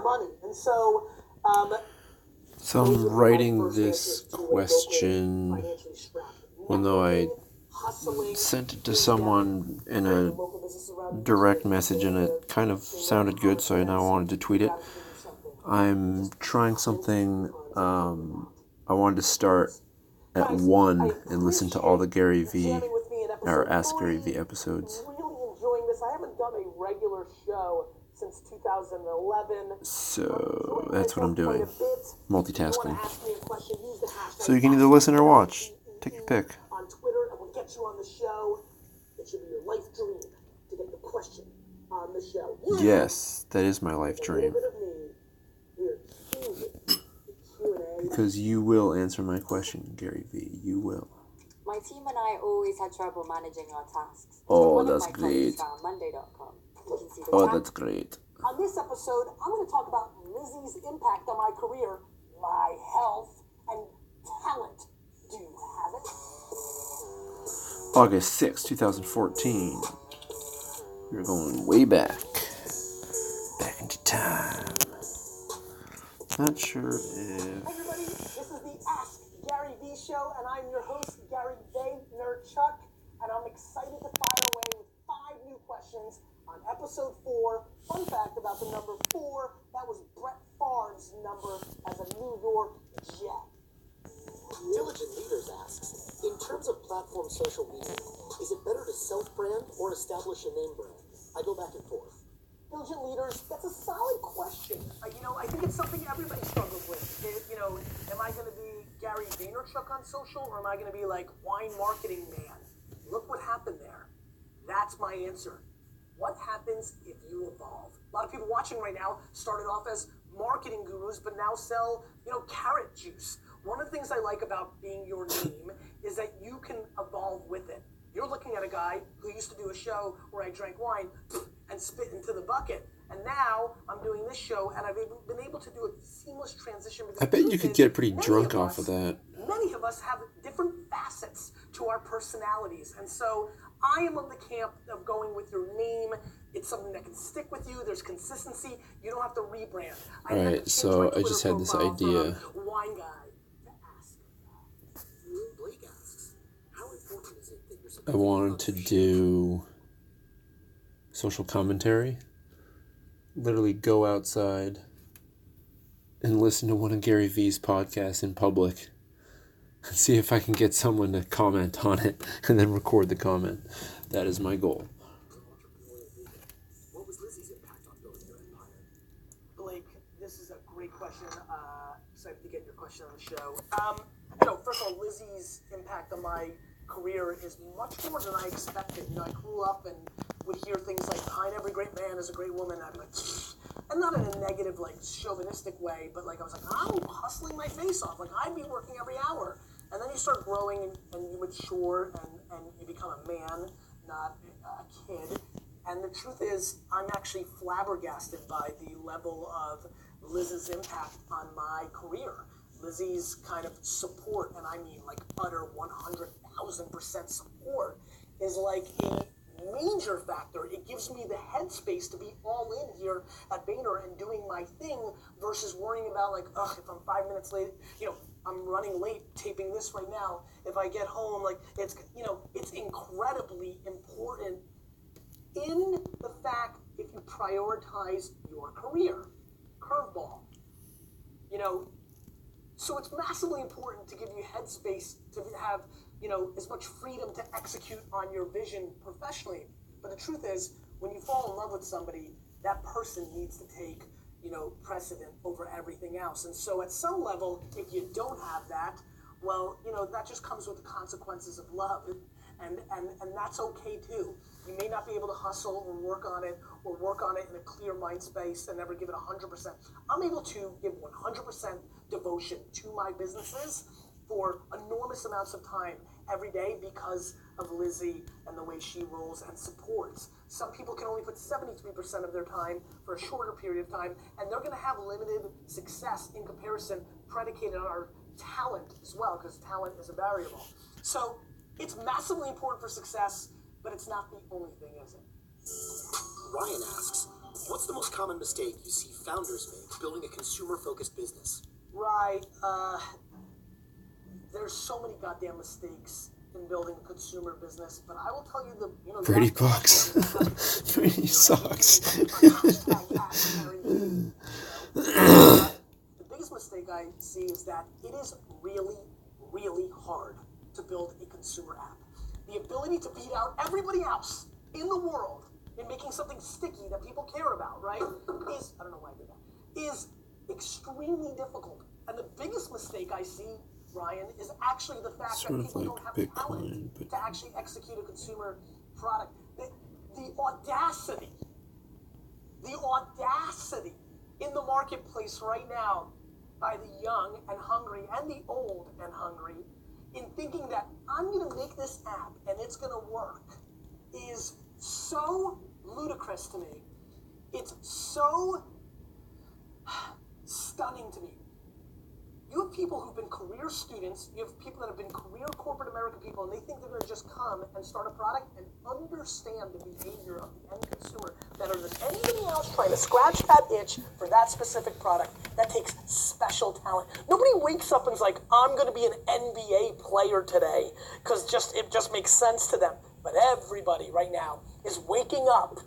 money. And so... So I'm writing this question, even though I sent it to someone in a direct message and it kind of sounded good, so I now wanted to tweet it. I'm trying something, I wanted to start at 1 and listen to all the Gary V, or Ask Gary V episodes. Really enjoying this. I haven't done a regular show since 2011. So that's what I'm doing. Multitasking. So you can either listen or watch. Take your pick. On Twitter, and we'll get you on the show. It should be your life dream to get the question on the show. Yes, that is my life dream. Because you will answer my question, Gary V. You will. My team and I always had trouble managing our tasks. Oh, that's great. Monday.com. Oh, that's great. On this episode, I'm going to talk about Lizzie's impact on my career, my health, and talent. Do you have it? August 6, 2014. We're going way back. Back into time. Not sure if... Hey everybody, this is the Ask Gary V Show, and I'm your host, Gary Vaynerchuk, and I'm excited to fire away with 5 new questions on episode 4. Fun fact about the number 4, that was Brett Favre's number as a New York Jet. Diligent Leaders asks, in terms of platform social media, is it better to self-brand or establish a name brand? I go back and forth. Diligent Leaders, that's a solid question. I think it's something everybody struggles with. Am I going to be Gary Vaynerchuk on social, or am I going to be like Wine Marketing Man? Look what happened there. That's my answer. What happens if you evolve? A lot of people watching right now started off as marketing gurus, but now sell, carrot juice. One of the things I like about being your name is that you can evolve with it. You're looking at a guy who used to do a show where I drank wine and spit into the bucket. And now I'm doing this show, and I've been able to do a seamless transition. I bet you could get pretty drunk off of that. Many of us have different facets to our personalities. And so I am of the camp of going with your name. It's something that can stick with you. There's consistency. You don't have to rebrand. Alright, so I just had this idea. Wine guy to ask. Blake asks, how important is it that you're I wanted to do social commentary. Literally go outside and listen to one of Gary V's podcasts in public and see if I can get someone to comment on it and then record the comment. That is my goal. What was Lizzie's impact on building your empire? Blake, this is a great question. Excited to get your question on the show. First of all, Lizzie's impact on my career is much more than I expected. I grew up and would hear things like, behind every great man is a great woman. I'd be like, and not in a negative, chauvinistic way, but I was like, I'm hustling my face off. I'd be working every hour. And then you start growing and you mature and you become a man, not a kid. And the truth is, I'm actually flabbergasted by the level of Liz's impact on my career. Lizzie's kind of support, and I mean utter 100,000% support, is a major factor. It gives me the headspace to be all in here at Vayner and doing my thing versus worrying about if I'm 5 minutes late, I'm running late taping this right now. If I get home, it's incredibly important in the fact if you prioritize your career. Curveball. So it's massively important to give you headspace to have, as much freedom to execute on your vision professionally. But the truth is, when you fall in love with somebody, that person needs to take, precedent over everything else. And so at some level, if you don't have that, well, that just comes with the consequences of love. And that's okay too. You may not be able to hustle or work on it in a clear mind space and never give it 100%. I'm able to give 100% devotion to my businesses for enormous amounts of time every day because of Lizzie and the way she rolls and supports. Some people can only put 73% of their time for a shorter period of time, and they're going to have limited success in comparison predicated on our talent as well, because talent is a variable. So it's massively important for success, but it's not the only thing, is it? Ryan asks, What's the most common mistake you see founders make building a consumer-focused business? Right. There's so many goddamn mistakes in building a consumer business, but I will tell you Brady Bucks. Brady sucks. The biggest mistake I see is that it is really, really hard to build a consumer app. The ability to beat out everybody else in the world in making something sticky that people care about, right, is, I don't know why I did that, is extremely difficult. And the biggest mistake I see, Ryan, is actually the fact Sort that of people like don't have Bitcoin, talent but- to actually execute a consumer product. The audacity in the marketplace right now by the young and hungry and the old and hungry in thinking that I'm going to make this app and it's going to work is so ludicrous to me. It's so stunning to me. You have people who've been career students, you have people that have been career corporate American people, and they think they're going to just come and start a product and understand the behavior of the end consumer better than anybody else trying to scratch that itch for that specific product. That takes special talent. Nobody wakes up and is like, I'm going to be an NBA player today, because it just makes sense to them. But everybody right now is waking up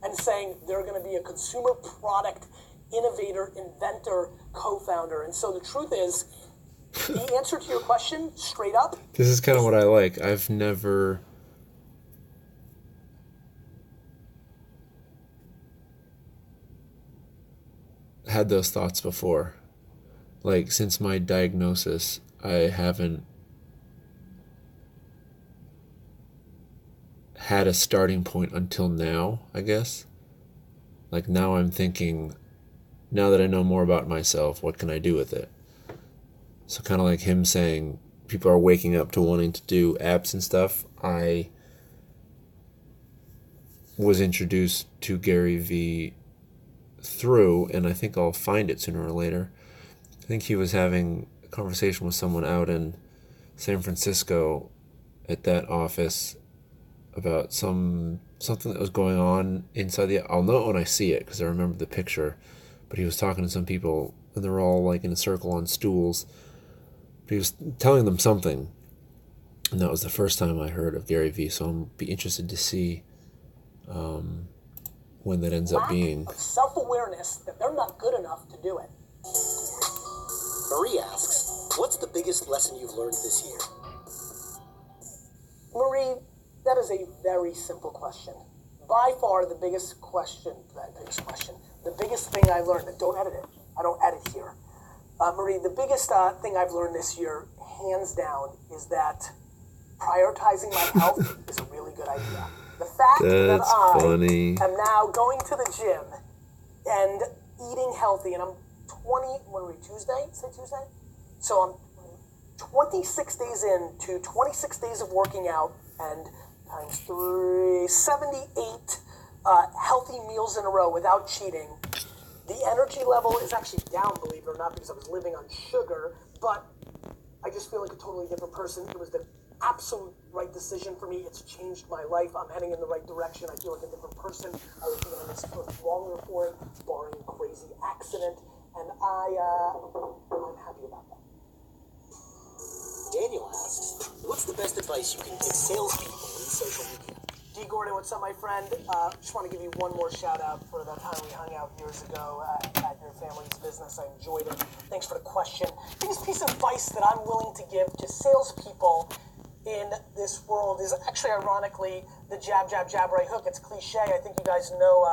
and saying they're going to be a consumer product innovator, inventor, co-founder. And so the truth is, the answer to your question, straight up, This is kind of what I like. I've never had those thoughts before. Like, since my diagnosis, I haven't had a starting point until now, I guess. Like, now I'm thinking, now that I know more about myself, what can I do with it? So kind of like him saying people are waking up to wanting to do apps and stuff. I was introduced to Gary Vee through, and I think I'll find it sooner or later. I think he was having a conversation with someone out in San Francisco at that office about something that was going on inside the... I'll know it when I see it because I remember the picture. But he was talking to some people, and they were all like in a circle on stools. But he was telling them something, and that was the first time I heard of Gary Vee. So I'm be interested to see when that ends up being. Of self-awareness that they're not good enough to do it. Marie asks, what's the biggest lesson you've learned this year? Marie, that is a very simple question. By far the biggest thing I learned, and don't edit it, I don't edit here. Marie, the biggest thing I've learned this year, hands down, is that prioritizing my health is a really good idea. The fact that I am now going to the gym and eating healthy, and I'm 20, what are we, Tuesday? Is it Tuesday? So I'm 26 days into 26 days of working out, and times 3, 78 healthy meals in a row without cheating. The energy level is actually down, believe it or not, because I was living on sugar, but I just feel like a totally different person. It was the absolute right decision for me. It's changed my life. I'm heading in the right direction. I feel like a different person. I would be on this earth longer for it, barring a crazy accident, and I'm happy about that. Daniel asks, what's the best advice you can give salespeople in social media? D. Gordon, what's up, my friend? Just want to give you one more shout out for that time we hung out years ago at your family's business. I enjoyed it. Thanks for the question. Biggest piece of advice that I'm willing to give to salespeople in this world is actually, ironically, the jab, jab, jab, right hook. It's cliche. I think you guys know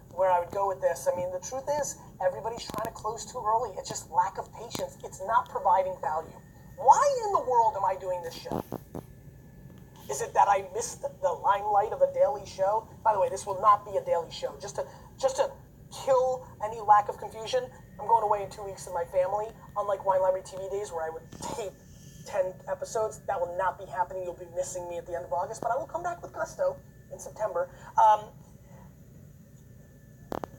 where I would go with this. I mean, the truth is, everybody's trying to close too early. It's just lack of patience. It's not providing value. Why in the world am I doing this show? Is it that I missed the limelight of a daily show? By the way, this will not be a daily show. Just to kill any lack of confusion, I'm going away in 2 weeks with my family. Unlike Wine Library TV days where I would tape 10 episodes, that will not be happening. You'll be missing me at the end of August, but I will come back with gusto in September.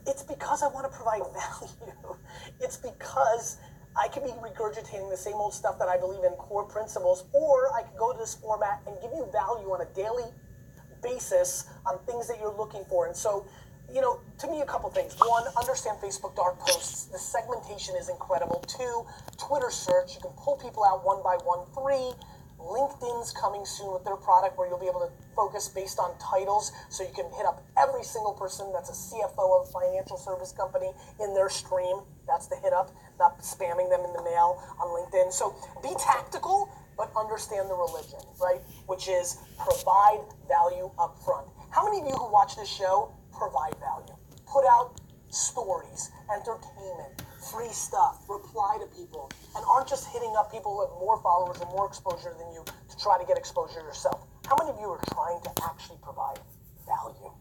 It's because I want to provide value. It's because I could be regurgitating the same old stuff that I believe in, core principles, or I could go to this format and give you value on a daily basis on things that you're looking for. And so To me, a couple things. One, understand Facebook dark posts. The segmentation is incredible. Two, Twitter search. You can pull people out one by one. Three, LinkedIn's coming soon with their product where you'll be able to focus based on titles, so you can hit up every single person that's a CFO of a financial service company in their stream. That's the hit up, not spamming them in the mail on LinkedIn. So be tactical, but understand the religion, right? Which is provide value up front. How many of you who watch this show provide value? Put out stories, entertainment, free stuff, reply to people, and aren't just hitting up people with more followers or more exposure than you to try to get exposure yourself. How many of you are trying to actually provide value?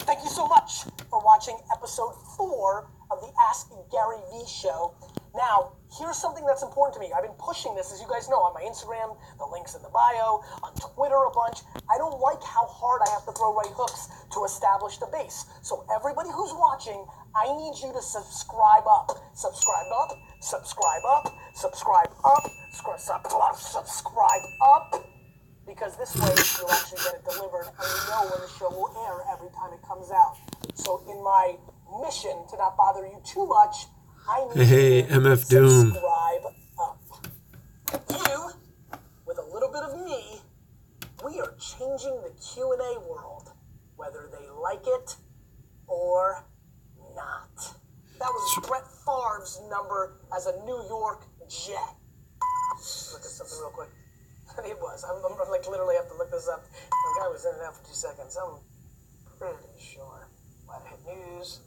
Thank you so much for watching episode 4 of the Ask Gary V show. Now, here's something that's important to me. I've been pushing this, as you guys know, on my Instagram, the link's in the bio, on Twitter a bunch. I don't like how hard I have to throw right hooks to establish the base. So everybody who's watching, I need you to subscribe up. Subscribe up, subscribe up, subscribe up, subscribe up. Because this way you'll actually get it delivered and you know when the show will air every time it comes out. So in my mission to not bother you too much, I need you to MF Doom. subscribe up. You, with a little bit of me, we are changing the Q&A world, whether they like it or not. That was Brett Favre's number as a New York Jet. Look at something real quick. It was. I'm like literally have to look this up. The guy was in and out for 2 seconds. I'm pretty sure. Why hit news,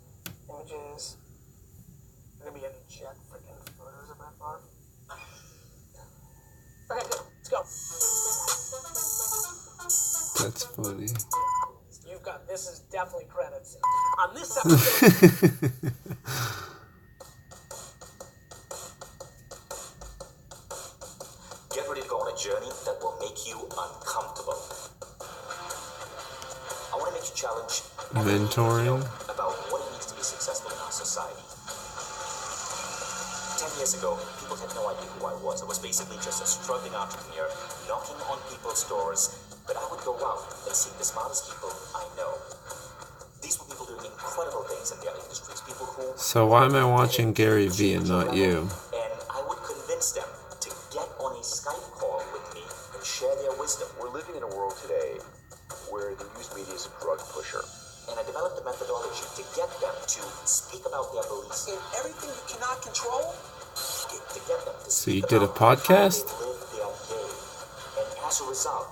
images. There's gonna be any jet freaking photos of Brett Favre. Okay, good. Let's go. That's funny. You've got this is definitely credits. On this episode. Get ready to go on a journey that will make you uncomfortable. I want to make you challenge Mentoring. about what it means to be successful in our society. 10 years ago, people had no idea who I was. I was basically just a struggling entrepreneur knocking on people's doors, but I would go out and seek the smartest people I know. These were people doing incredible things in their industries, people who... So why am I watching Gary V and not you? And I would convince them to get on a Skype call with me and share their wisdom. We're living in a world today where the news media is a drug pusher. And I developed a methodology to get them to speak about their beliefs. In everything you cannot control, To get them to So you speak did a about how podcast? they live their day. And as a result,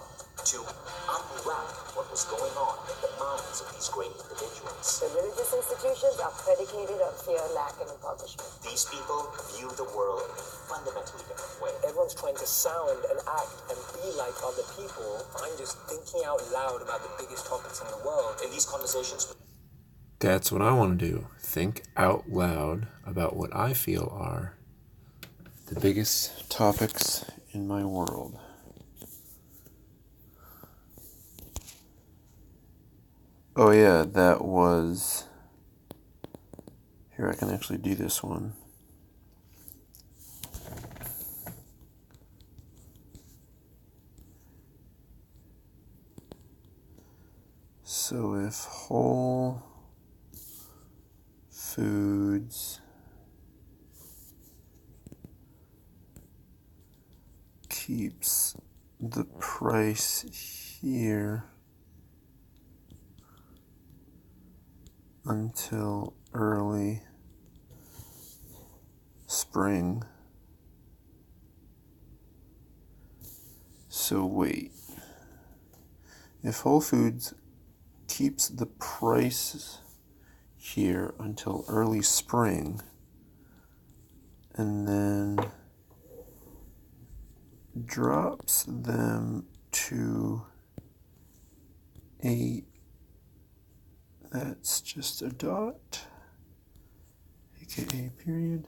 to unwrap what was going on in the minds of these great individuals. The religious institutions are predicated on fear, lack, and impoverishment. These people view the world in a fundamentally different way. Everyone's trying to sound and act and be like other people. I'm just thinking out loud about the biggest topics in the world. In these conversations, That's what I want to do. Think out loud about what I feel are the biggest Topics in my world. Oh yeah, that was... Here, I can actually do this one. So if Whole Foods keeps the price here until early spring. So wait. If Whole Foods keeps the price here until early spring and then drops them to 8, that's just a dot, aka period.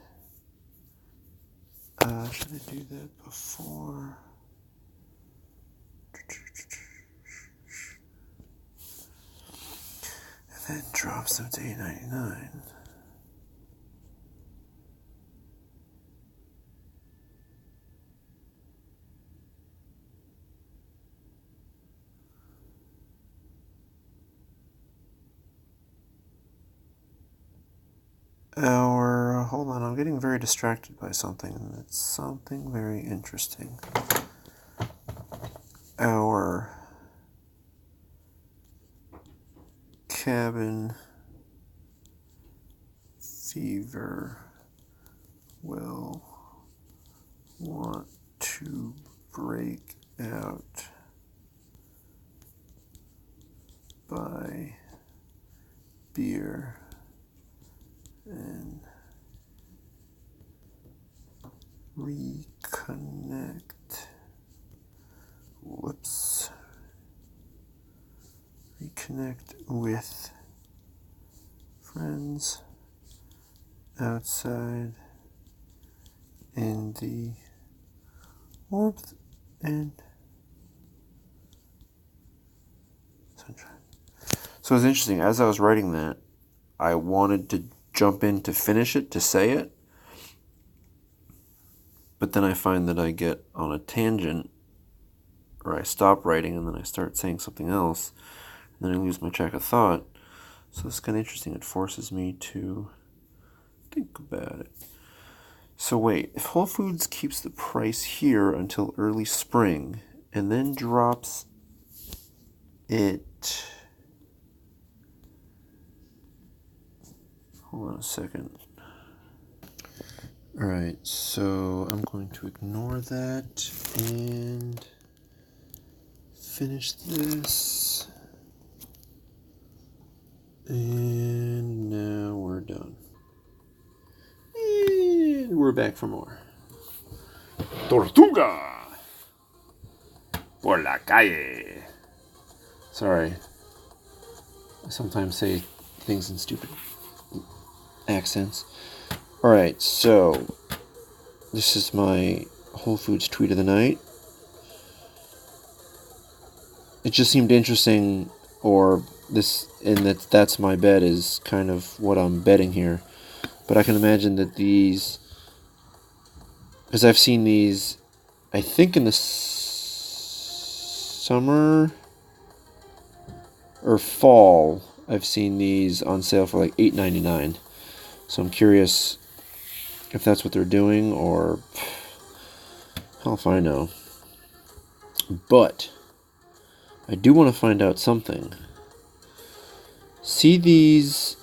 Should I do that before? And then drops them to $8.99. Hold on, I'm getting very distracted by something. It's something very interesting. Our cabin fever will want to break out by beer and reconnect. Reconnect with friends outside in the warmth and sunshine. So it's interesting, as I was writing that, I wanted to jump in to finish it, to say it, but then I find that I get on a tangent, or I stop writing and then I start saying something else, and then I lose my track of thought. So it's kind of interesting. It forces me to think about it. So wait, if Whole Foods keeps the price here until early spring and then drops it... Hold on a second. Alright, so I'm going to ignore that and finish this. And now we're done. And we're back for more. Tortuga por la calle. Sorry. I sometimes say things in stupid accents. Alright, so this is my Whole Foods tweet of the night. It just seemed interesting, or this, and that's my bet, is kind of what I'm betting here. But I can imagine that these, because I've seen these, I think in the summer or fall, I've seen these on sale for like $8.99. So I'm curious if that's what they're doing, or hell if I know. But I do want to find out something. See these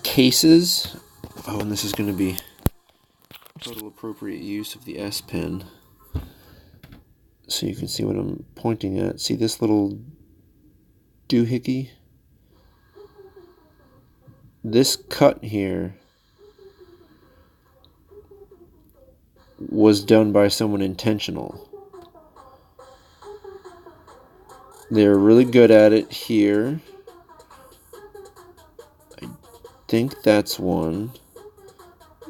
cases? Oh, and this is going to be total appropriate use of the S Pen, so you can see what I'm pointing at. See this little doohickey? This cut here was done by someone intentional. They're really good at it here. I think that's one.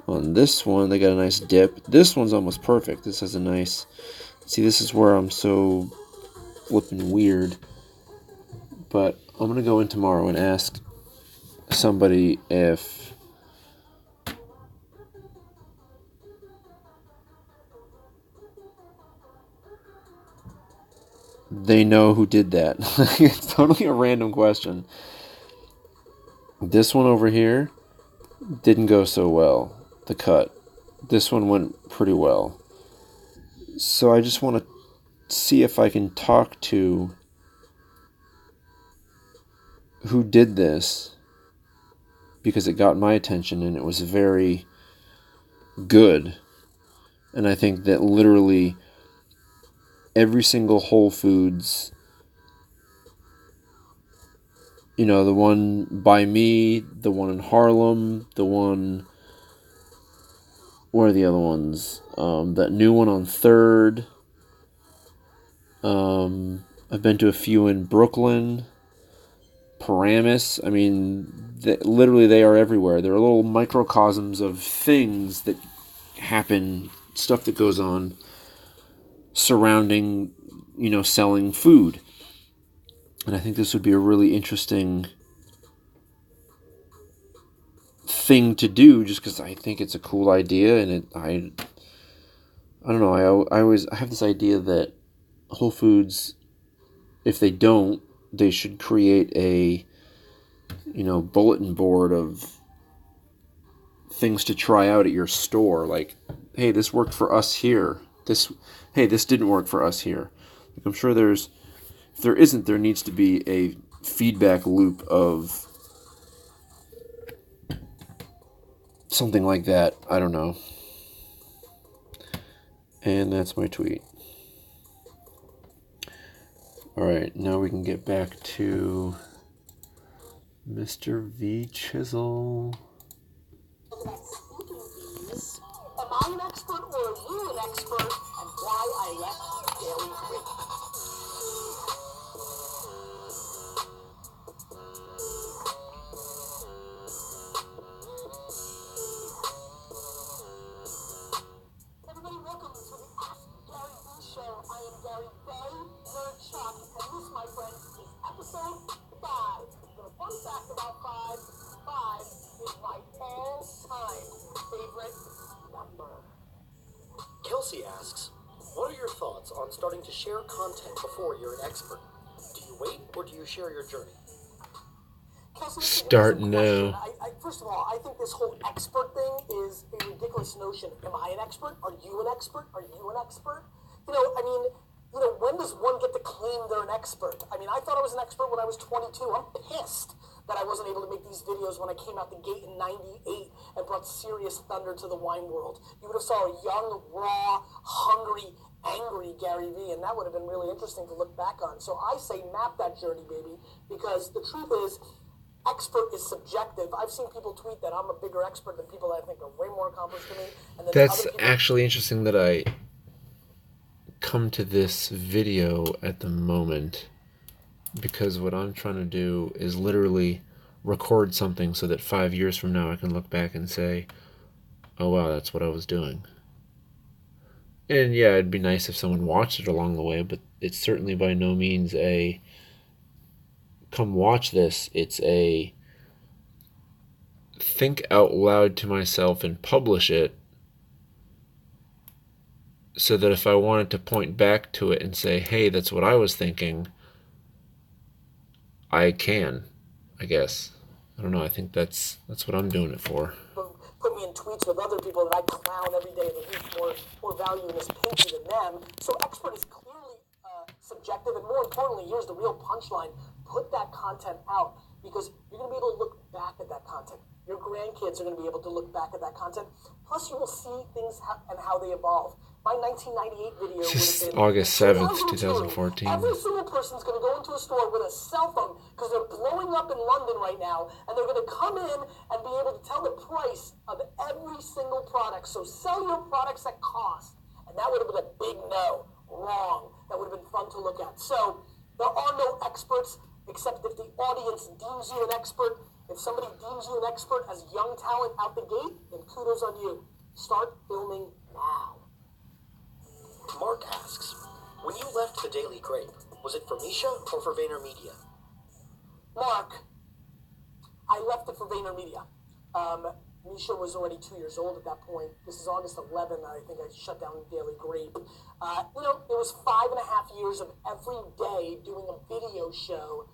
On this one, they got a nice dip. This one's almost perfect. This has a nice... See, this is where I'm so flipping weird. But I'm going to go in tomorrow and ask somebody if they know who did that. It's totally a random question. This one over here didn't go so well, the cut. This one went pretty well. So I just want to see if I can talk to who did this, because it got my attention and it was very good. And I think that literally every single Whole Foods, you know, the one by me, the one in Harlem, the one, where are the other ones? That new one on 3rd. I've been to a few in Brooklyn, Paramus. I mean, literally they are everywhere. They're little microcosms of things that happen, stuff that goes on surrounding, you know, selling food. And I think this would be a really interesting thing to do, just because I think it's a cool idea, and I don't know, I have this idea that Whole Foods, if they don't, they should create a bulletin board of things to try out at your store. Like, hey, this worked for us here. Hey, this didn't work for us here. Like, I'm sure if there isn't, there needs to be a feedback loop of something like that. I don't know. And that's my tweet. Alright, now we can get back to Mr. V. Chisel. Am I an expert or are you an expert? And why I left Daily Grape. Everybody, welcome to the Ask Gary V Show. I am Gary Bay, Nerd Shock, and this, my friend, is episode 5. The fun fact about 5 is my all-time favorite number. Kelsey asks, what are your thoughts on starting to share content before you're an expert? Do you wait or do you share your journey? Kelsey, Start now. First of all, I think this whole expert thing is a ridiculous notion. Am I an expert? Are you an expert? Are you an expert? When does one get to claim they're an expert? I thought I was an expert when I was 22. I'm pissed that I wasn't able to make these videos when I came out the gate in 98 and brought serious thunder to the wine world. You would have saw a young, raw, hungry, angry Gary Vee, and that would have been really interesting to look back on. So I say map that journey, baby, because the truth is, expert is subjective. I've seen people tweet that I'm a bigger expert than people that I think are way more accomplished than me. And then That's actually interesting that I come to this video at the moment, because what I'm trying to do is literally record something so that 5 years from now I can look back and say, oh wow, that's what I was doing. And yeah, it'd be nice if someone watched it along the way, but it's certainly by no means a come watch this. It's a think out loud to myself and publish it, so that if I wanted to point back to it and say, hey, that's what I was thinking, I can, I guess. I don't know, I think that's what I'm doing it for. Put me in tweets with other people that I clown every day of the week, more value in this pinky than them. So expert is clearly subjective, and more importantly, here's the real punchline. Put that content out, because you're going to be able to look back at that content. Your grandkids are going to be able to look back at that content. Plus, you will see things and how they evolve. My 1998 video would have been August 7th, 2014. Every single person's going to go into a store with a cell phone because they're blowing up in London right now, and they're going to come in and be able to tell the price of every single product. So sell your products at cost. And that would have been a big no. Wrong. That would have been fun to look at. So there are no experts, except if the audience deems you an expert. If somebody deems you an expert as young talent out the gate, then kudos on you. Start filming now. Mark asks, when you left the Daily Grape, was it for Misha or for VaynerMedia? Mark, I left it for VaynerMedia. Misha was already 2 years old at that point. This is August 11th. I think I shut down Daily Grape. It was 5.5 years of every day doing a video show,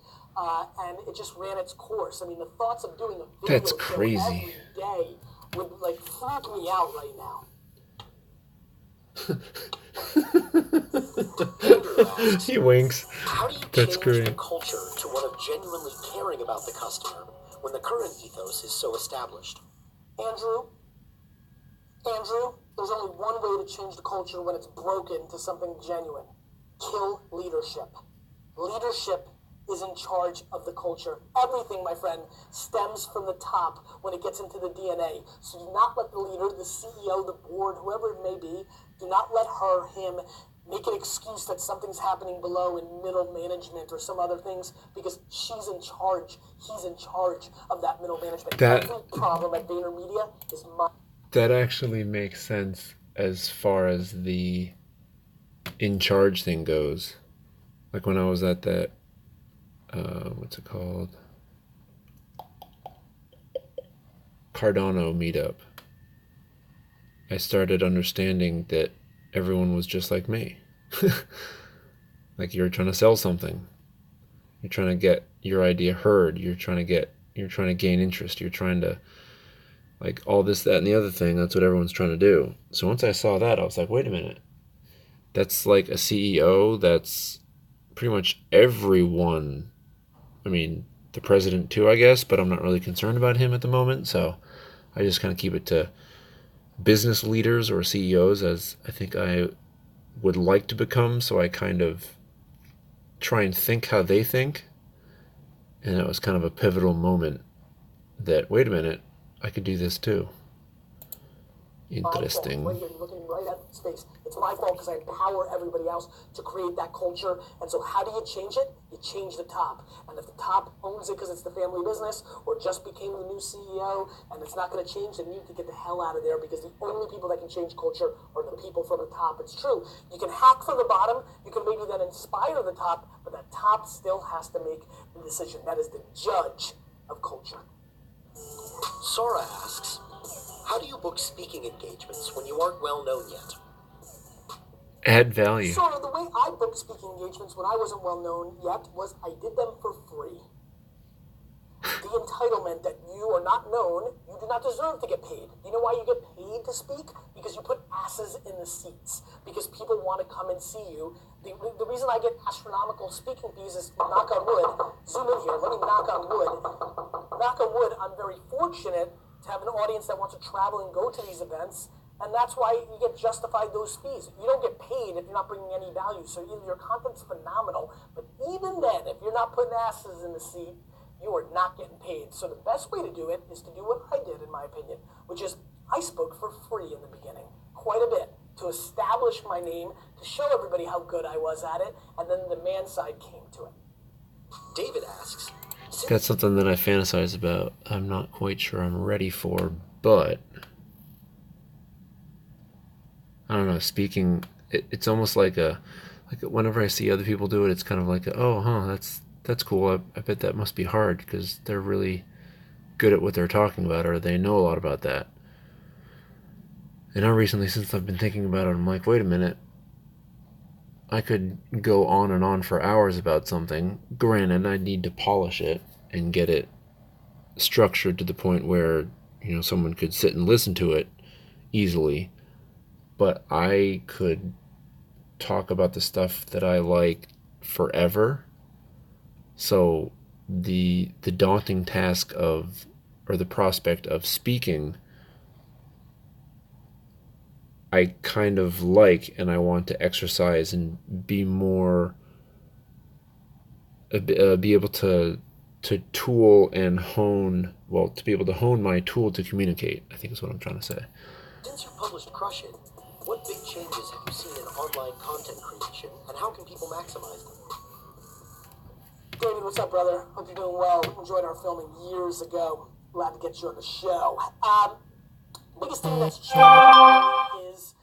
and it just ran its course. The thoughts of doing a video That's show crazy. every day would freak me out right now. He winks. How do you That's change great. the culture to one of genuinely caring about the customer when the current ethos is so established? Andrew, there's only one way to change the culture when it's broken to something genuine. Kill leadership. Leadership is in charge of the culture. Everything, my friend, stems from the top when it gets into the DNA. So do not let the leader, the CEO, the board, whoever it may be, do not let him make an excuse that something's happening below in middle management or some other things, because she's in charge. He's in charge of that middle management. Every problem at VaynerMedia is mine. That actually makes sense as far as the in charge thing goes. Like when I was at that, what's it called? Cardano meetup. I started understanding that everyone was just like me. Like you're trying to sell something. You're trying to get your idea heard. You're trying to get, you're trying to gain interest. You're trying to, like, all this, that, and the other thing. That's what everyone's trying to do. So once I saw that, I was like, wait a minute. That's like a CEO. That's pretty much everyone. I mean, the president too, I guess, but I'm not really concerned about him at the moment. So I just kind of keep it to business leaders or CEOs, as I think I would like to become. So I kind of try and think how they think. And that was kind of a pivotal moment that, wait a minute, I could do this too. Interesting. Right here, looking right at his face. It's my fault because I empower everybody else to create that culture. And so how do you change it? You change the top. And if the top owns it because it's the family business or just became the new CEO and it's not going to change, then you need to get the hell out of there, because the only people that can change culture are the people from the top. It's true. You can hack from the bottom. You can maybe then inspire the top, but that top still has to make the decision. That is the judge of culture. Sora asks, how do you book speaking engagements when you aren't well known yet? Add value. So the way I booked speaking engagements when I wasn't well known yet was I did them for free. The entitlement that you are not known, you do not deserve to get paid. You know why you get paid to speak? Because you put asses in the seats. Because people want to come and see you. The reason I get astronomical speaking fees is, knock on wood, zoom in here, let me knock on wood. Knock on wood, I'm very fortunate to have an audience that wants to travel and go to these events, and that's why you get justified those fees. You don't get paid if you're not bringing any value, so either your content's phenomenal, but even then, if you're not putting asses in the seat, you are not getting paid. So the best way to do it is to do what I did, in my opinion, which is I spoke for free in the beginning, quite a bit, to establish my name, to show everybody how good I was at it, and then the man side came to it. David asks, That's something that I fantasize about. I'm not quite sure I'm ready for, but I don't know. Speaking, it's almost like whenever I see other people do it, it's kind of like, that's cool. I bet that must be hard because they're really good at what they're talking about, or they know a lot about that. And now recently, since I've been thinking about it, I'm like, wait a minute. I could go on and on for hours about something. Granted, I need to polish it and get it structured to the point where, someone could sit and listen to it easily. But I could talk about the stuff that I like forever. So the daunting task or the prospect of speaking, I kind of like, and I want to exercise and be more, be able to tool and hone, to be able to hone my tool to communicate, I think is what I'm trying to say. Since you published Crush It, what big changes have you seen in online content creation, and how can people maximize them? David, what's up, brother? Hope you're doing well. We enjoyed our filming years ago. Glad to get you on the show. Biggest thing that's changed is,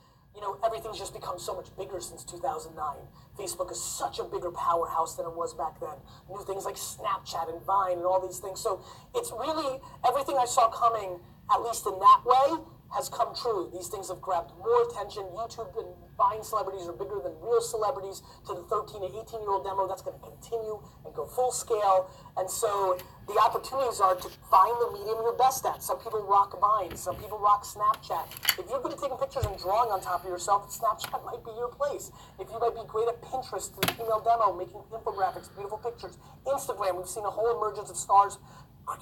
everything's just become so much bigger since 2009. Facebook is such a bigger powerhouse than it was back then. New things like Snapchat and Vine and all these things. So it's really, everything I saw coming, at least in that way, has come true. These things have grabbed more attention. YouTube and Vine celebrities are bigger than real celebrities. To the 13 to 18-year-old demo, that's going to continue and go full scale. And so the opportunities are to find the medium you're best at. Some people rock Vine. Some people rock Snapchat. If you're good at taking pictures and drawing on top of yourself, Snapchat might be your place. If you might be great at Pinterest, the female demo, making infographics, beautiful pictures. Instagram, we've seen a whole emergence of stars,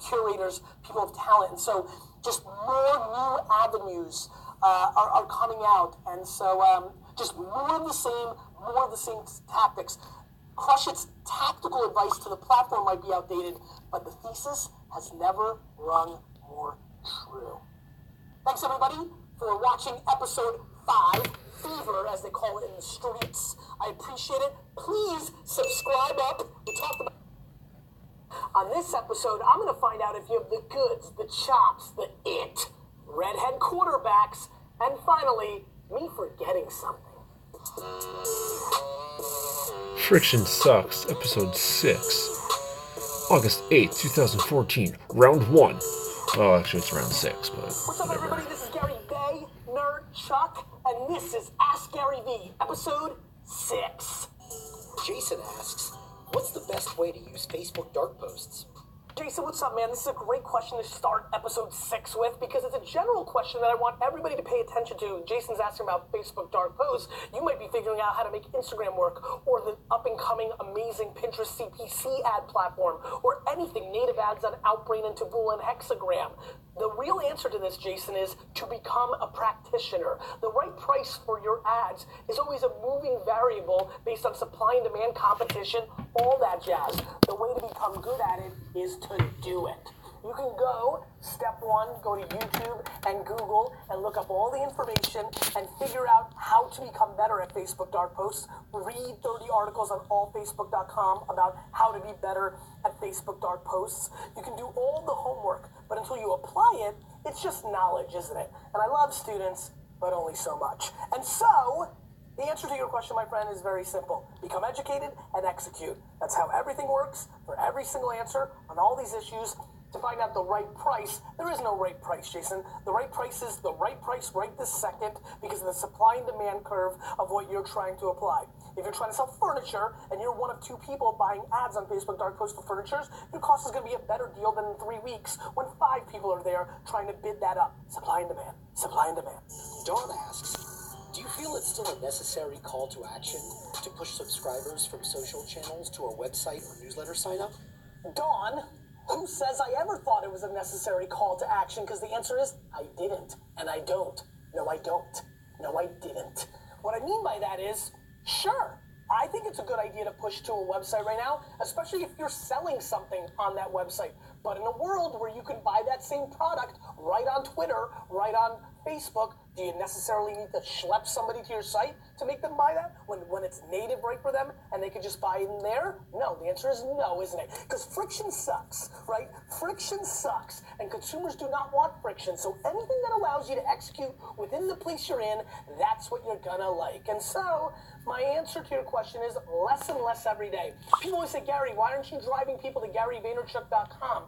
curators, people of talent. And so just more new avenues are coming out. And so just more of the same tactics. Crush It's tactical advice to the platform might be outdated, but the thesis has never rung more true. Thanks, everybody, for watching episode 5, Fever, as they call it in the streets. I appreciate it. Please subscribe up. We talked about... On this episode, I'm going to find out if you have the goods, the chops, the redhead quarterbacks, and finally, me forgetting something. Friction Sucks, Episode 6. August 8th, 2014, Round 1. Oh, actually, it's Round 6, but What's up, whatever. everybody? This is Gary Bay, Nerd Chuck, and this is Ask Gary V, Episode 6. Jason asks, what's the best way to use Facebook dark posts? Jason, what's up, man? This is a great question to start episode 6 with because it's a general question that I want everybody to pay attention to. Jason's asking about Facebook dark posts. You might be figuring out how to make Instagram work, or the up-and-coming amazing Pinterest CPC ad platform, or anything native ads on Outbrain and Taboola and Hexagram. The real answer to this, Jason, is to become a practitioner. The right price for your ads is always a moving variable based on supply and demand, competition, all that jazz. The way to become good at it is to do it. You can go, step 1, go to YouTube and Google and look up all the information and figure out how to become better at Facebook dark posts. Read 30 articles on allfacebook.com about how to be better at Facebook dark posts. You can do all the homework, but until you apply it, it's just knowledge, isn't it? And I love students, but only so much. And so, the answer to your question, my friend, is very simple. Become educated and execute. That's how everything works for every single answer on all these issues. To find out the right price, there is no right price, Jason. The right price is the right price right this second because of the supply and demand curve of what you're trying to apply. If you're trying to sell furniture and you're one of 2 people buying ads on Facebook dark posts for furniture, your cost is going to be a better deal than in 3 weeks when 5 people are there trying to bid that up. Supply and demand. Supply and demand. Dawn asks, do you feel it's still a necessary call to action to push subscribers from social channels to a website or newsletter sign up? Dawn, who says I ever thought it was a necessary call to action? Because the answer is, I didn't, and I don't. No, I don't. No, I didn't. What I mean by that is, sure, I think it's a good idea to push to a website right now, especially if you're selling something on that website. But in a world where you can buy that same product right on Twitter, right on Facebook, do you necessarily need to schlep somebody to your site to make them buy that when it's native right for them and they can just buy it in there? No, the answer is no, isn't it? Because friction sucks, right? Friction sucks, and consumers do not want friction. So anything that allows you to execute within the place you're in, that's what you're gonna like. And so my answer to your question is less and less every day. People always say, Gary, why aren't you driving people to GaryVaynerchuk.com?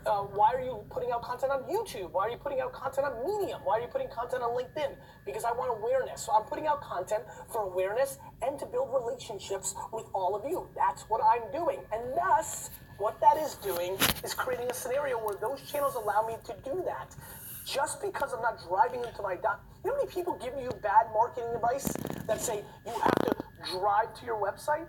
Why are you putting out content on YouTube? Why are you putting out content on Medium? Why are you putting content on LinkedIn? Because I want awareness. So I'm putting out content for awareness and to build relationships with all of you. That's what I'm doing. And thus, what that is doing is creating a scenario where those channels allow me to do that. Just because I'm not driving into my dot. You know how many people give you bad marketing advice that say you have to drive to your website?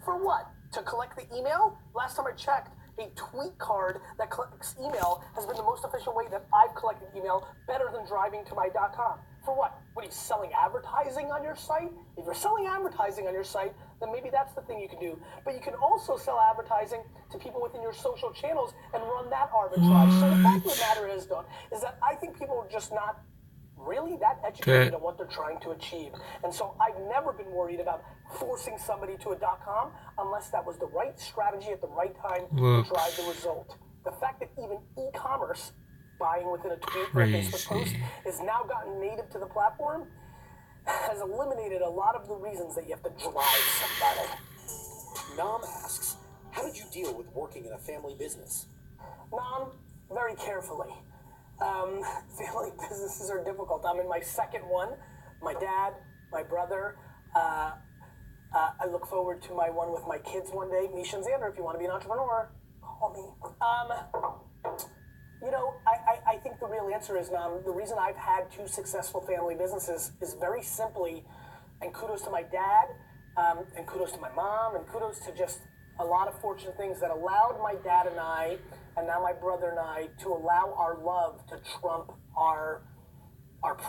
For what? To collect the email? Last time I checked, a tweet card that collects email has been the most efficient way that I've collected email, better than driving to my .com. For what? What are you selling advertising on your site? If you're selling advertising on your site, then maybe that's the thing you can do. But you can also sell advertising to people within your social channels and run that arbitrage. So the fact of the matter is, Dawn, is that I think people are just not really that educated on what they're trying to achieve. And so I've never been worried about forcing somebody to a .com unless that was the right strategy at the right time to drive the result. The fact that even e-commerce, buying within a tweet or a Facebook post, is now gotten native to the platform has eliminated a lot of the reasons that you have to drive somebody. Nam asks, how did you deal with working in a family business? Nam, very carefully. Family businesses are difficult. I'm in my second one. My dad, my brother. I look forward to my one with my kids one day. Misha and Xander, if you want to be an entrepreneur, call me. You know, I think the real answer is, the reason I've had 2 successful family businesses is very simply, and kudos to my dad, and kudos to my mom, and kudos to just a lot of fortunate things that allowed my dad and I, and now my brother and I, to allow our love to trump our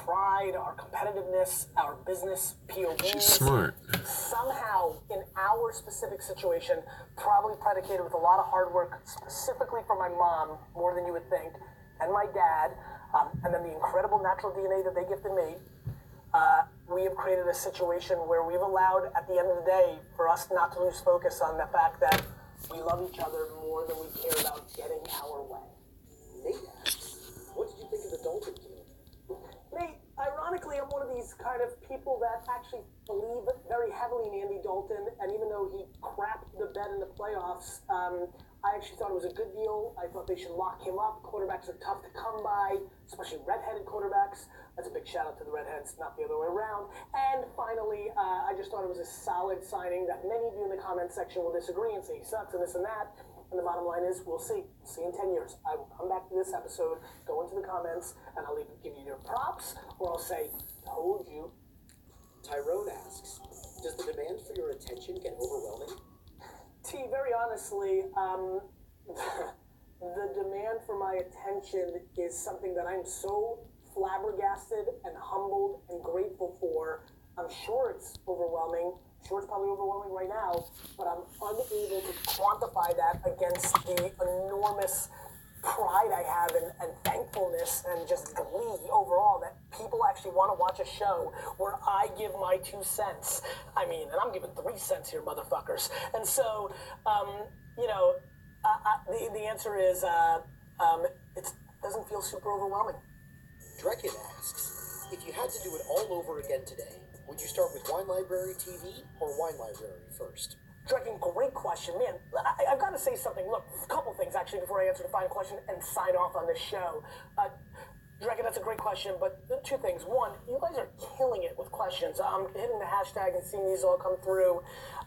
pride, our competitiveness, our business POVs. She's smart. Somehow, in our specific situation, probably predicated with a lot of hard work, specifically from my mom, more than you would think, and my dad, and then the incredible natural DNA that they gifted me, we have created a situation where we've allowed, at the end of the day, for us not to lose focus on the fact that we love each other more than we care about getting our way. Nate asks, what did you think of the Dalton deal? Nate, ironically, I'm one of these kind of people that actually believe very heavily in Andy Dalton, and even though he crapped the bed in the playoffs, I actually thought it was a good deal. I thought they should lock him up. Quarterbacks are tough to come by, especially redheaded quarterbacks. That's a big shout out to the redheads, not the other way around. And finally, I just thought it was a solid signing that many of you in the comment section will disagree and say he sucks and this and that. And the bottom line is, we'll see. We'll see in 10 years. I will come back to this episode, go into the comments, and I'll either give you your props, or I'll say, told you. Tyrone asks, does the demand for your attention get overwhelming? T, very honestly, the demand for my attention is something that I'm so flabbergasted and humbled and grateful for. I'm sure it's overwhelming. I'm sure it's probably overwhelming right now, but I'm unable to quantify that against the enormous pride I have and thankfulness and just glee overall that people actually want to watch a show where I give my 2 cents. I mean, and I'm giving 3 cents here, motherfuckers. And so, you know, the answer is it doesn't feel super overwhelming. Drekken asks, if you had to do it all over again today, would you start with Wine Library TV or Wine Library first? Drekken, great question. Man, I've got to say something. Look, a couple things actually before I answer the final question and sign off on this show. Drekken, that's a great question, but 2 things. One, you guys are killing it with questions. I'm hitting the hashtag and seeing these all come through.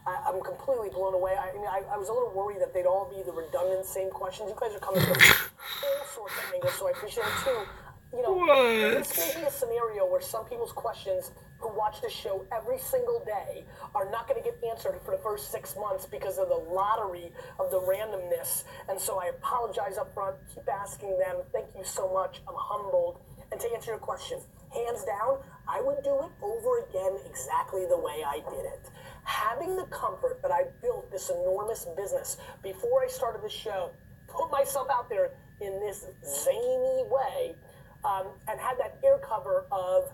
I'm completely blown away. I mean, I was a little worried that they'd all be the redundant same questions. You guys are coming from all sorts of angles, so I appreciate it too. You know, this may be a scenario where some people's questions who watch this show every single day are not going to get answered for the first 6 months because of the lottery of the randomness. And so I apologize up front. Keep asking them. Thank you so much. I'm humbled. And to answer your question, hands down, I would do it over again exactly the way I did it. Having the comfort that I built this enormous business before I started the show, put myself out there in this zany way, and had that air cover of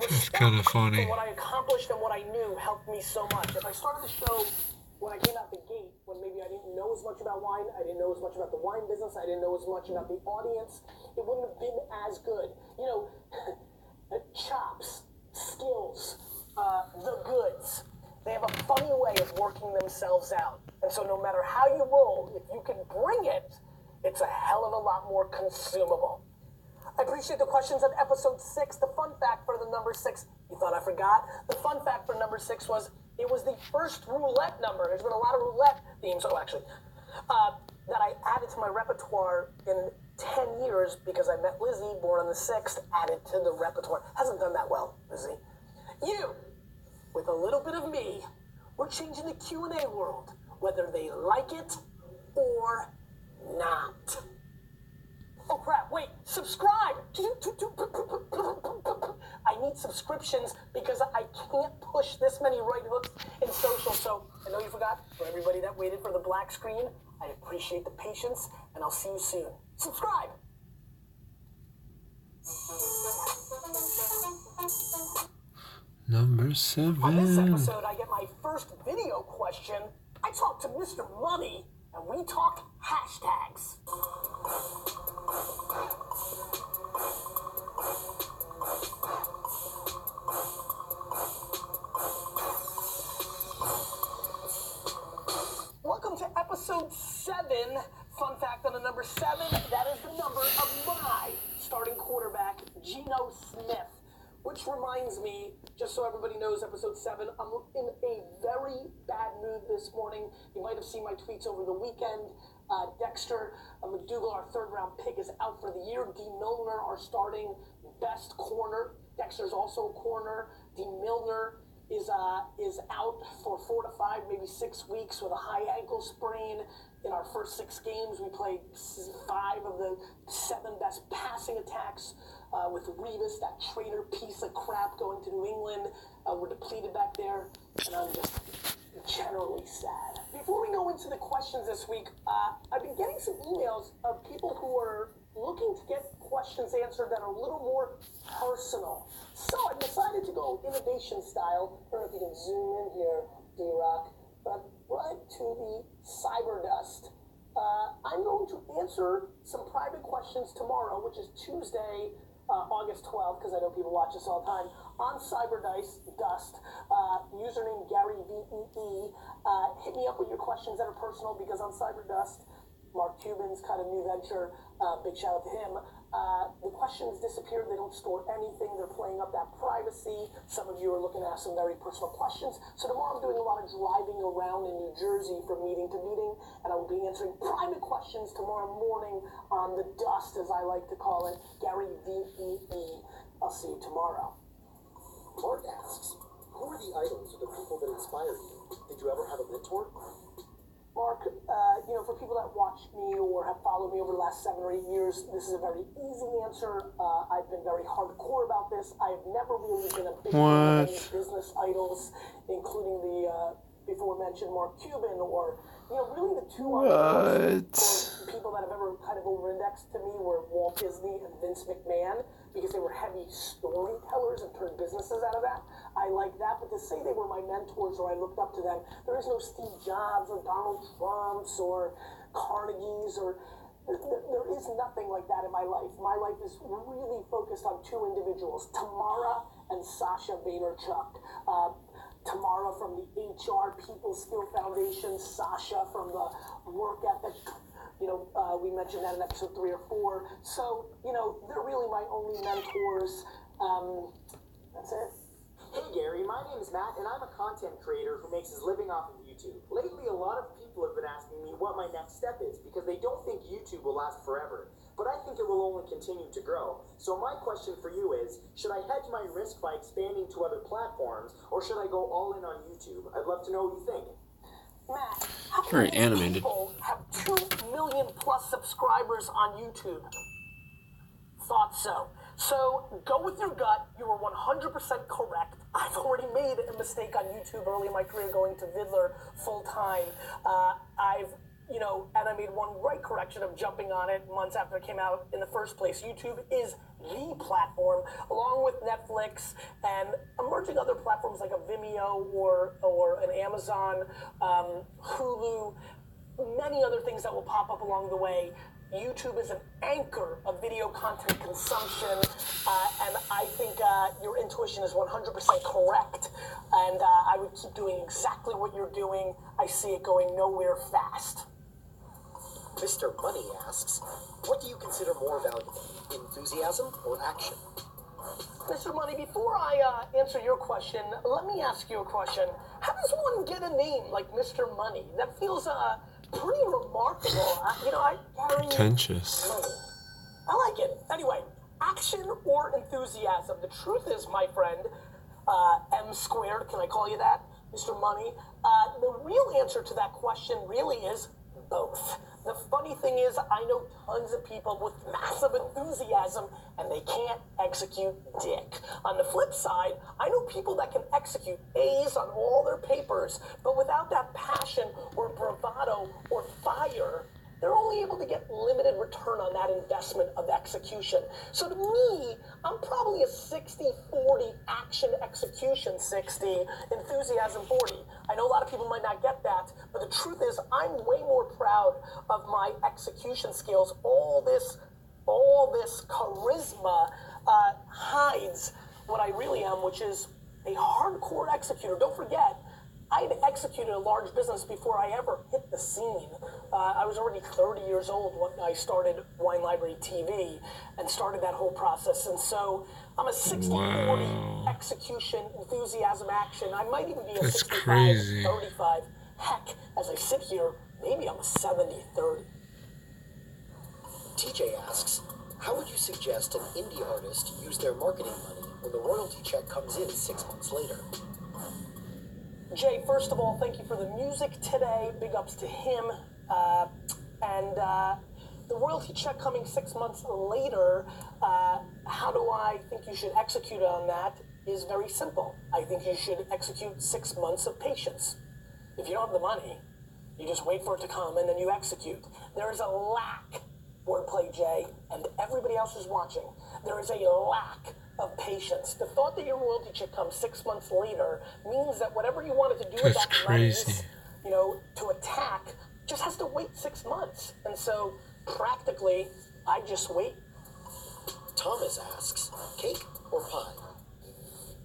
It's kind of funny. what I accomplished and what I knew helped me so much. If I started the show when I came out the gate, when maybe I didn't know as much about wine, I didn't know as much about the wine business, I didn't know as much about the audience, it wouldn't have been as good. You know, chops, skills, the goods, they have a funny way of working themselves out. And so no matter how you roll, if you can bring it, it's a hell of a lot more consumable. I appreciate the questions on episode 6. The fun fact for the number 6, you thought I forgot? The fun fact for number 6 was it was the first roulette number. There's been a lot of roulette themes, that I added to my repertoire in 10 years because I met Lizzie, born on the 6th, added to the repertoire. Hasn't done that well, Lizzie. You, with a little bit of me, we're changing the Q&A world, whether they like it or not. Oh crap, wait, subscribe! I need subscriptions because I can't push this many right hooks in social, so I know you forgot. For everybody that waited for the black screen, I appreciate the patience, and I'll see you soon. Subscribe! Number 7. On this episode, I get my first video question. I talked to Mr. Money, and we talked hashtags. Welcome to episode 7. Fun fact on the number 7, that is the number of my starting quarterback, Geno Smith. Which reminds me, just so everybody knows, episode 7, I'm in a very bad mood this morning. You might have seen my tweets over the weekend. Dexter McDougal, our 3rd round pick, is out for the year. D. Milner, our starting best corner. Dexter's also a corner. D. Milner is out for 4 to 5, maybe 6 weeks with a high ankle sprain. In our first 6 games, we played 5 of the 7 best passing attacks with Revis, that traitor piece of crap, going to New England. We're depleted back there, and I'm just generally sad. Before we go into the questions this week, I've been getting some emails of people who are looking to get questions answered that are a little more personal. So I decided to go innovation style. I don't know if you can zoom in here, D-Rock, but I'm right to the Cyberdust. I'm going to answer some private questions tomorrow, which is Tuesday, August 12th, because I know people watch this all the time, on Cyberdust, username Gary VEE. Hit me up with your questions that are personal, because on Cyberdust, Mark Cuban's kind of new venture, big shout out to him. The question questions disappeared. They don't store anything. They're playing up that privacy. Some of you are looking to ask some very personal questions. So tomorrow I'm doing a lot of driving around in New Jersey from meeting to meeting, and I will be answering private questions tomorrow morning on the dust, as I like to call it. Gary VEE. I'll see you tomorrow. Mark asks, who are the idols or the people that inspire you? Did you ever have a mentor? Mark, for people that watch me or have followed me over the last 7 or 8 years, this is a very easy answer. I've been very hardcore about this. I've never really been a big fan of any business idols, including the before mentioned Mark Cuban or, really the two people that have ever kind of over-indexed to me were Walt Disney and Vince McMahon, because they were heavy storytellers and turned businesses out of that. I like that, but to say they were my mentors or I looked up to them, there is no Steve Jobs or Donald Trumps or Carnegies or there is nothing like that in my life. My life is really focused on two individuals, Tamara and Sasha Vaynerchuk. Tamara from the HR People Skill Foundation, Sasha from the work ethic. We mentioned that in episode 3 or 4. So, they're really my only mentors. That's it. Hey Gary, my name is Matt, and I'm a content creator who makes his living off of YouTube. Lately, a lot of people have been asking me what my next step is because they don't think YouTube will last forever. But I think it will only continue to grow. So my question for you is, should I hedge my risk by expanding to other platforms, or should I go all in on YouTube? I'd love to know what you think. Matt, how Very many animated. people have 2 million plus subscribers on YouTube? Thought so. So go with your gut. You were 100% correct. I've already made a mistake on YouTube early in my career going to Vidler full time. And I made one right correction of jumping on it months after it came out in the first place. YouTube is the platform, along with Netflix and emerging other platforms like a Vimeo or an Amazon, Hulu, many other things that will pop up along the way. YouTube is an anchor of video content consumption, and I think your intuition is 100% correct, and I would keep doing exactly what you're doing. I see it going nowhere fast. Mr. Money asks, what do you consider more valuable, enthusiasm or action? Mr. Money, before I answer your question, let me ask you a question. How does one get a name like Mr. Money? That feels pretty remarkable. Gary, Pretentious. Money. I like it. Anyway, action or enthusiasm? The truth is, my friend, M squared, can I call you that, Mr. Money? The real answer to that question really is both. The funny thing is, I know tons of people with massive enthusiasm and they can't execute dick. On the flip side, I know people that can execute A's on all their papers, but without that passion or bravado or fire, they're only able to get limited return on that investment of execution. So to me, I'm probably a 60-40 action execution 60, enthusiasm 40. I know a lot of people might not get that, but the truth is I'm way more proud of my execution skills. All this charisma hides what I really am, which is a hardcore executor. Don't forget, I had executed a large business before I ever hit the scene. I was already 30 years old when I started Wine Library TV and started that whole process. And so I'm a 60-40 execution, enthusiasm, action. I might even be a 65-35. Heck, as I sit here, maybe I'm a 70-30. TJ asks, how would you suggest an indie artist use their marketing money when the royalty check comes in 6 months later? Jay, first of all, thank you for the music today. Big ups to him. The royalty check coming 6 months later, how do I think you should execute on that is very simple. I think you should execute 6 months of patience. If you don't have the money, you just wait for it to come and then you execute. There is a lack, wordplay Jay, and everybody else is watching. There is a lack of patience. The thought that your royalty check comes 6 months later means that whatever you wanted to do with that money, to attack, just has to wait 6 months. And so, practically, I just wait. Thomas asks, cake or pie?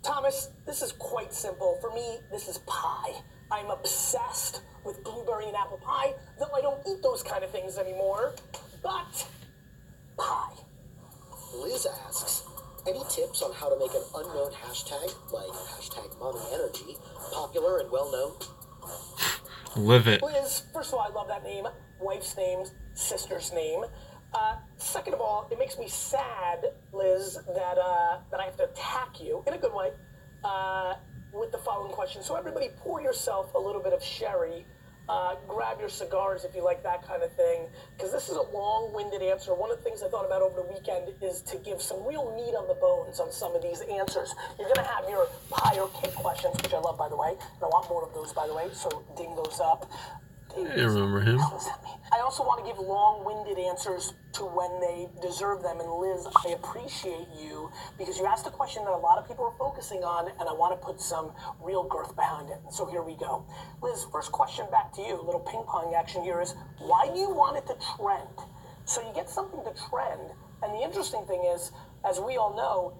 Thomas, this is quite simple. For me, this is pie. I'm obsessed with blueberry and apple pie, though I don't eat those kind of things anymore. But pie. Liz Liz asks, any tips on how to make an unknown hashtag, like hashtag Mommy Energy, popular and well-known? Live it. Liz, first of all, I love that name. Wife's name, sister's name. Second of all, it makes me sad, Liz, that I have to attack you, in a good way, with the following question. So everybody pour yourself a little bit of sherry. Grab your cigars if you like that kind of thing, because this is a long-winded answer. One of the things I thought about over the weekend is to give some real meat on the bones on some of these answers. You're going to have your pie or cake questions, which I love, by the way, and I want more of those, by the way, so ding those up. I remember him. I also want to give long-winded answers to when they deserve them. And Liz, I appreciate you because you asked a question that a lot of people are focusing on, and I want to put some real girth behind it. So here we go. Liz, first question back to you. A little ping-pong action here is, why do you want it to trend? So you get something to trend, and the interesting thing is, as we all know,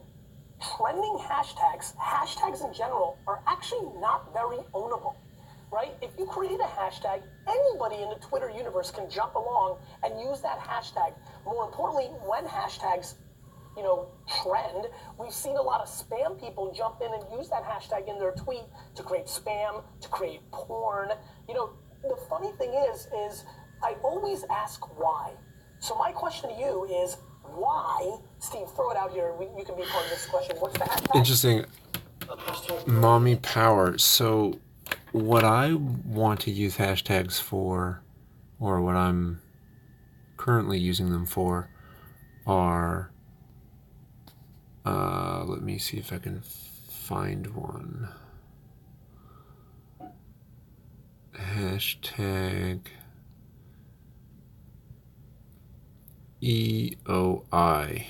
trending hashtags in general, are actually not very ownable. Right? If you create a hashtag, anybody in the Twitter universe can jump along and use that hashtag. More importantly, when hashtags, trend, we've seen a lot of spam people jump in and use that hashtag in their tweet to create spam, to create porn. The funny thing is I always ask why. So my question to you is, why? Steve, throw it out here. You can be part of this question. What's the hashtag? Interesting. Mommy power. So what I want to use hashtags for, or what I'm currently using them for, are, let me see if I can find one. Hashtag EOI.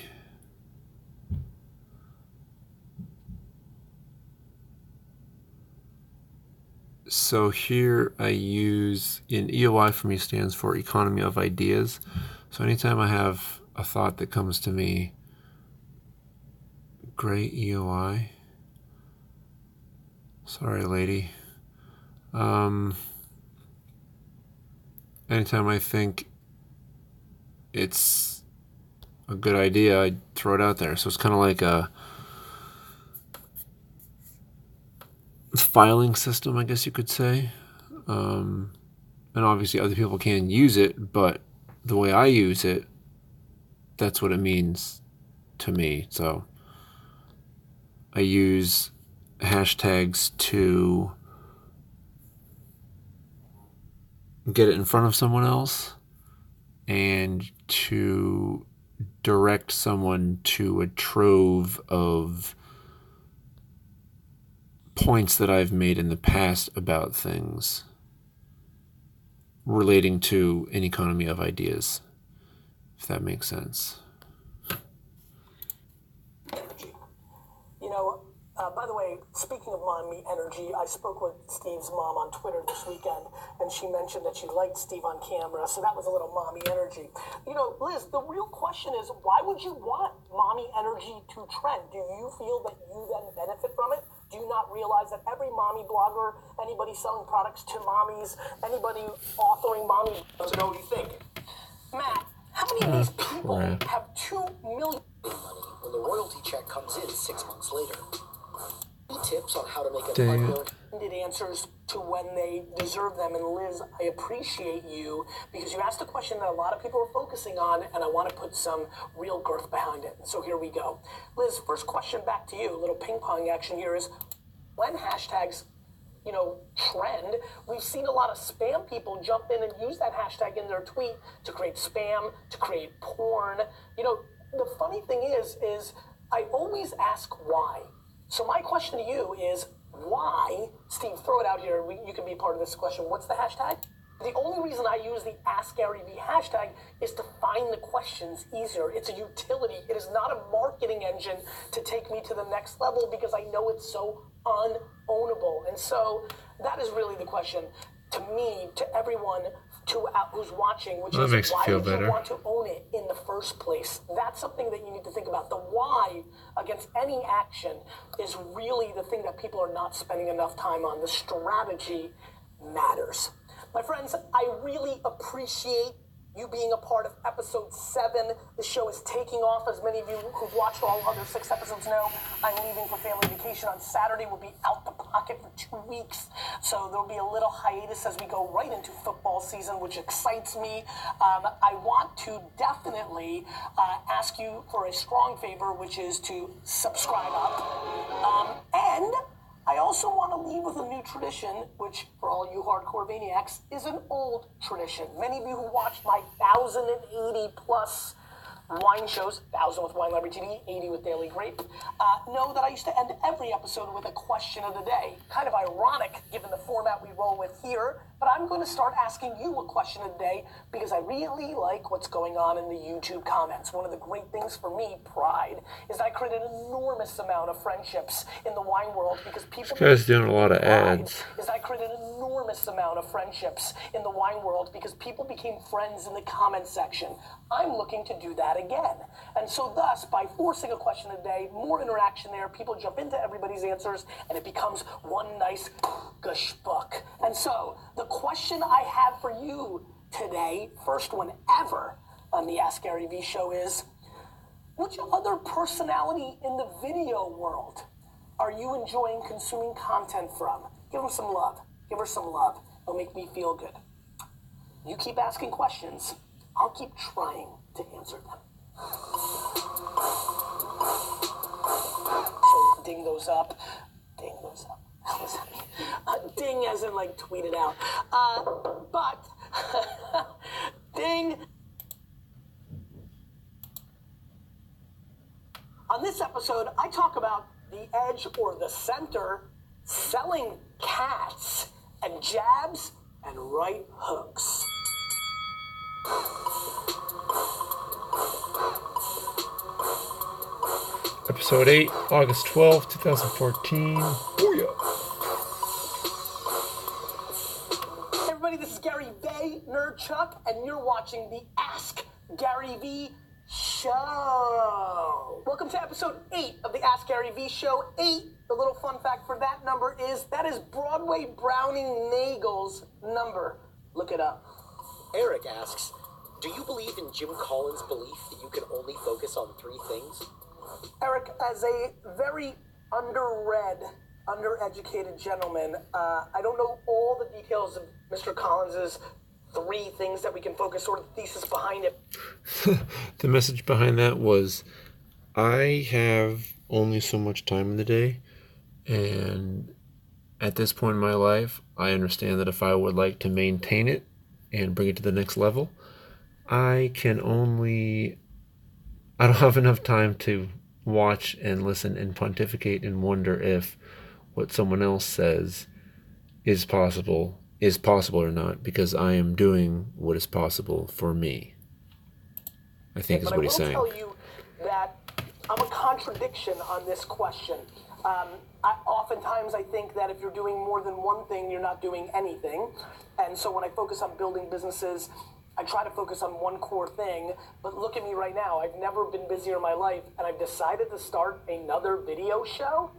So here I use, in EOI for me stands for Economy of Ideas. So anytime I have a thought that comes to me, great EOI. Sorry, lady. Anytime I think it's a good idea, I throw it out there. So it's kind of like a filing system, I guess you could say. And obviously other people can use it, but the way I use it, that's what it means to me. So I use hashtags to get it in front of someone else and to direct someone to a trove of points that I've made in the past about things relating to an economy of ideas, if that makes sense. By the way, speaking of Mommy Energy, I spoke with Steve's mom on Twitter this weekend, and she mentioned that she liked Steve on camera, so that was a little Mommy Energy. Liz, the real question is, why would you want Mommy Energy to trend? Do you feel that you then benefit from it? Do you not realize that every mommy blogger, anybody selling products to mommies, anybody authoring mommy, wants to know what you think? Matt, how many of these people have 2 million money when the royalty check comes in 6 months later? Any tips on how to make an unknown answers to when they deserve them? And Liz, I appreciate you because you asked a question that a lot of people are focusing on, and I want to put some real girth behind it. So here we go. Liz, first question back to you. A little ping pong action here is, when hashtags trend, we've seen a lot of spam people jump in and use that hashtag in their tweet to create spam, to create porn. The funny thing is I always ask why. So my question to you is, why? Steve, throw it out here. You can be part of this question. What's the hashtag? The only reason I use the AskGaryVee hashtag is to find the questions easier. It's a utility. It is not a marketing engine to take me to the next level because I know it's so unownable. And so that is really the question to me, to everyone who's watching, which is, why would you want to own it in the first place? That's something that you need to think about. The why against any action is really the thing that people are not spending enough time on. The strategy matters. My friends, I really appreciate you being a part of episode 7. The show is taking off. As many of you who've watched all other 6 episodes know, I'm leaving for family vacation on Saturday. We'll be out the pocket for 2 weeks. So there'll be a little hiatus as we go right into football season, which excites me. I want to definitely ask you for a strong favor, which is to subscribe up. And I also want to leave with a new tradition, which for all you hardcore maniacs is an old tradition. Many of you who watched my 1,080 plus wine shows, 1,000 with Wine Library TV, 80 with Daily Grape, know that I used to end every episode with a question of the day. Kind of ironic given the format we roll with here, but I'm going to start asking you a question of the day because I really like what's going on in the YouTube comments. One of the great things for me, pride, is I create an enormous amount of friendships in the wine world because people... This guy's doing a lot of ads. Is I created an enormous amount of friendships in the wine world because people became friends in the comment section. I'm looking to do that again. And so thus, by forcing a question a day, more interaction there, people jump into everybody's answers, and it becomes one nice gush book. And so, the question I have for you today, first one ever on the Ask Gary Vee show is, which other personality in the video world are you enjoying consuming content from? Give them some love. Give her some love. It'll make me feel good. You keep asking questions. I'll keep trying to answer them. So ding those up. Ding those up. How does that mean? Ding as in like tweet it out. But ding. On this episode, I talk about the edge or the center, selling cats and jabs and right hooks. Episode 8, August 12th, 2014. Booyah! Hey everybody, this is Gary Vaynerchuk, and you're watching the Ask Gary Vee show. Welcome to episode 8 of the Ask Gary Vee show. 8, the little fun fact for that number is, that is Broadway Browning Nagel's number. Look it up. Eric asks, do you believe in Jim Collins' belief that you can only focus on 3 things? Eric, as a very underread, undereducated gentleman, I don't know all the details of Mr. Collins's 3 things that we can focus, sort of the thesis behind it. The message behind that was, I have only so much time in the day, and at this point in my life, I understand that if I would like to maintain it and bring it to the next level, I don't have enough time to watch and listen and pontificate and wonder if what someone else says is possible or not, because I am doing what is possible for me, I think is what he's saying. But I will tell you that I'm a contradiction on this question. Oftentimes I think that if you're doing more than one thing, you're not doing anything. And so when I focus on building businesses, I try to focus on one core thing, but look at me right now. I've never been busier in my life, and I've decided to start another video show.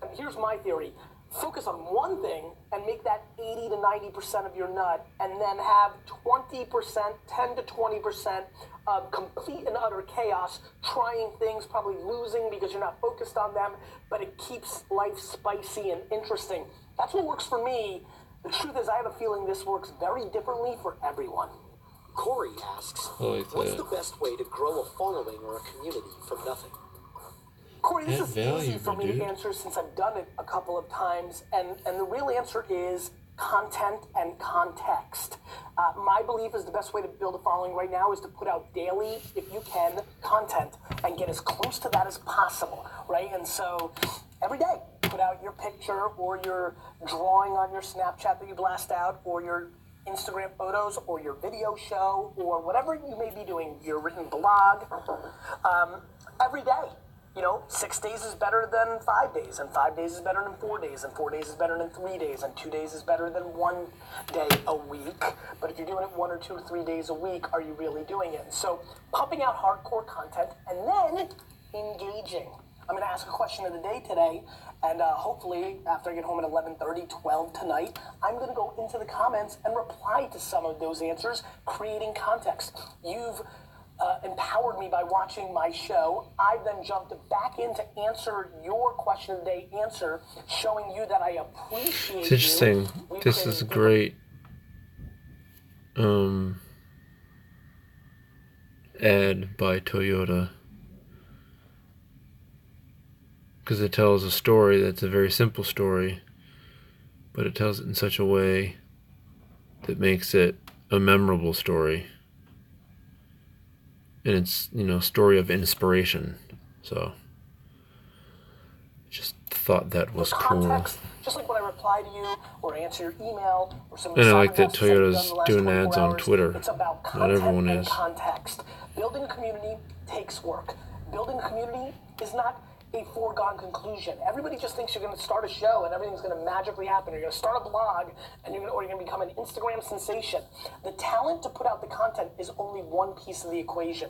And here's my theory. Focus on one thing and make that 80 to 90% of your nut, and then have 20%, 10 to 20% of complete and utter chaos, trying things, probably losing because you're not focused on them, but it keeps life spicy and interesting. That's what works for me. The truth is, I have a feeling this works very differently for everyone. Corey asks, what's the best way to grow a following or a community from nothing? Corey, this is easy for me to answer since I've done it a couple of times, and the real answer is content and context. My belief is the best way to build a following right now is to put out daily, if you can, content and get as close to that as possible, right? And so every day, put out your picture or your drawing on your Snapchat that you blast out, or your Instagram photos, or your video show, or whatever you may be doing, your written blog, every day. 6 days is better than 5 days, and 5 days is better than 4 days, and 4 days is better than 3 days, and 2 days is better than 1 day a week. But if you're doing it 1 or 2 or 3 days a week, are you really doing it? So pumping out hardcore content and then engaging. I'm going to ask a question of the day today, and hopefully after I get home at 11:30, 12 tonight, I'm going to go into the comments and reply to some of those answers, creating context. You've empowered me by watching my show. I then jumped back in to answer your question of the day answer, showing you that I appreciate It's interesting. This is great. Ad by Toyota, because it tells a story that's a very simple story, but it tells it in such a way that makes it a memorable story. And it's, story of inspiration. So, just thought that was cool. Context, just like when I reply to you or answer your email or some. And I like that Toyota's doing ads on Twitter. It's about content. Not everyone and is. Context. Building a community takes work. Building a community is not a foregone conclusion. Everybody just thinks you're going to start a show and everything's going to magically happen. You're going to start a blog and you're going to become an Instagram sensation. The talent to put out the content is only one piece of the equation.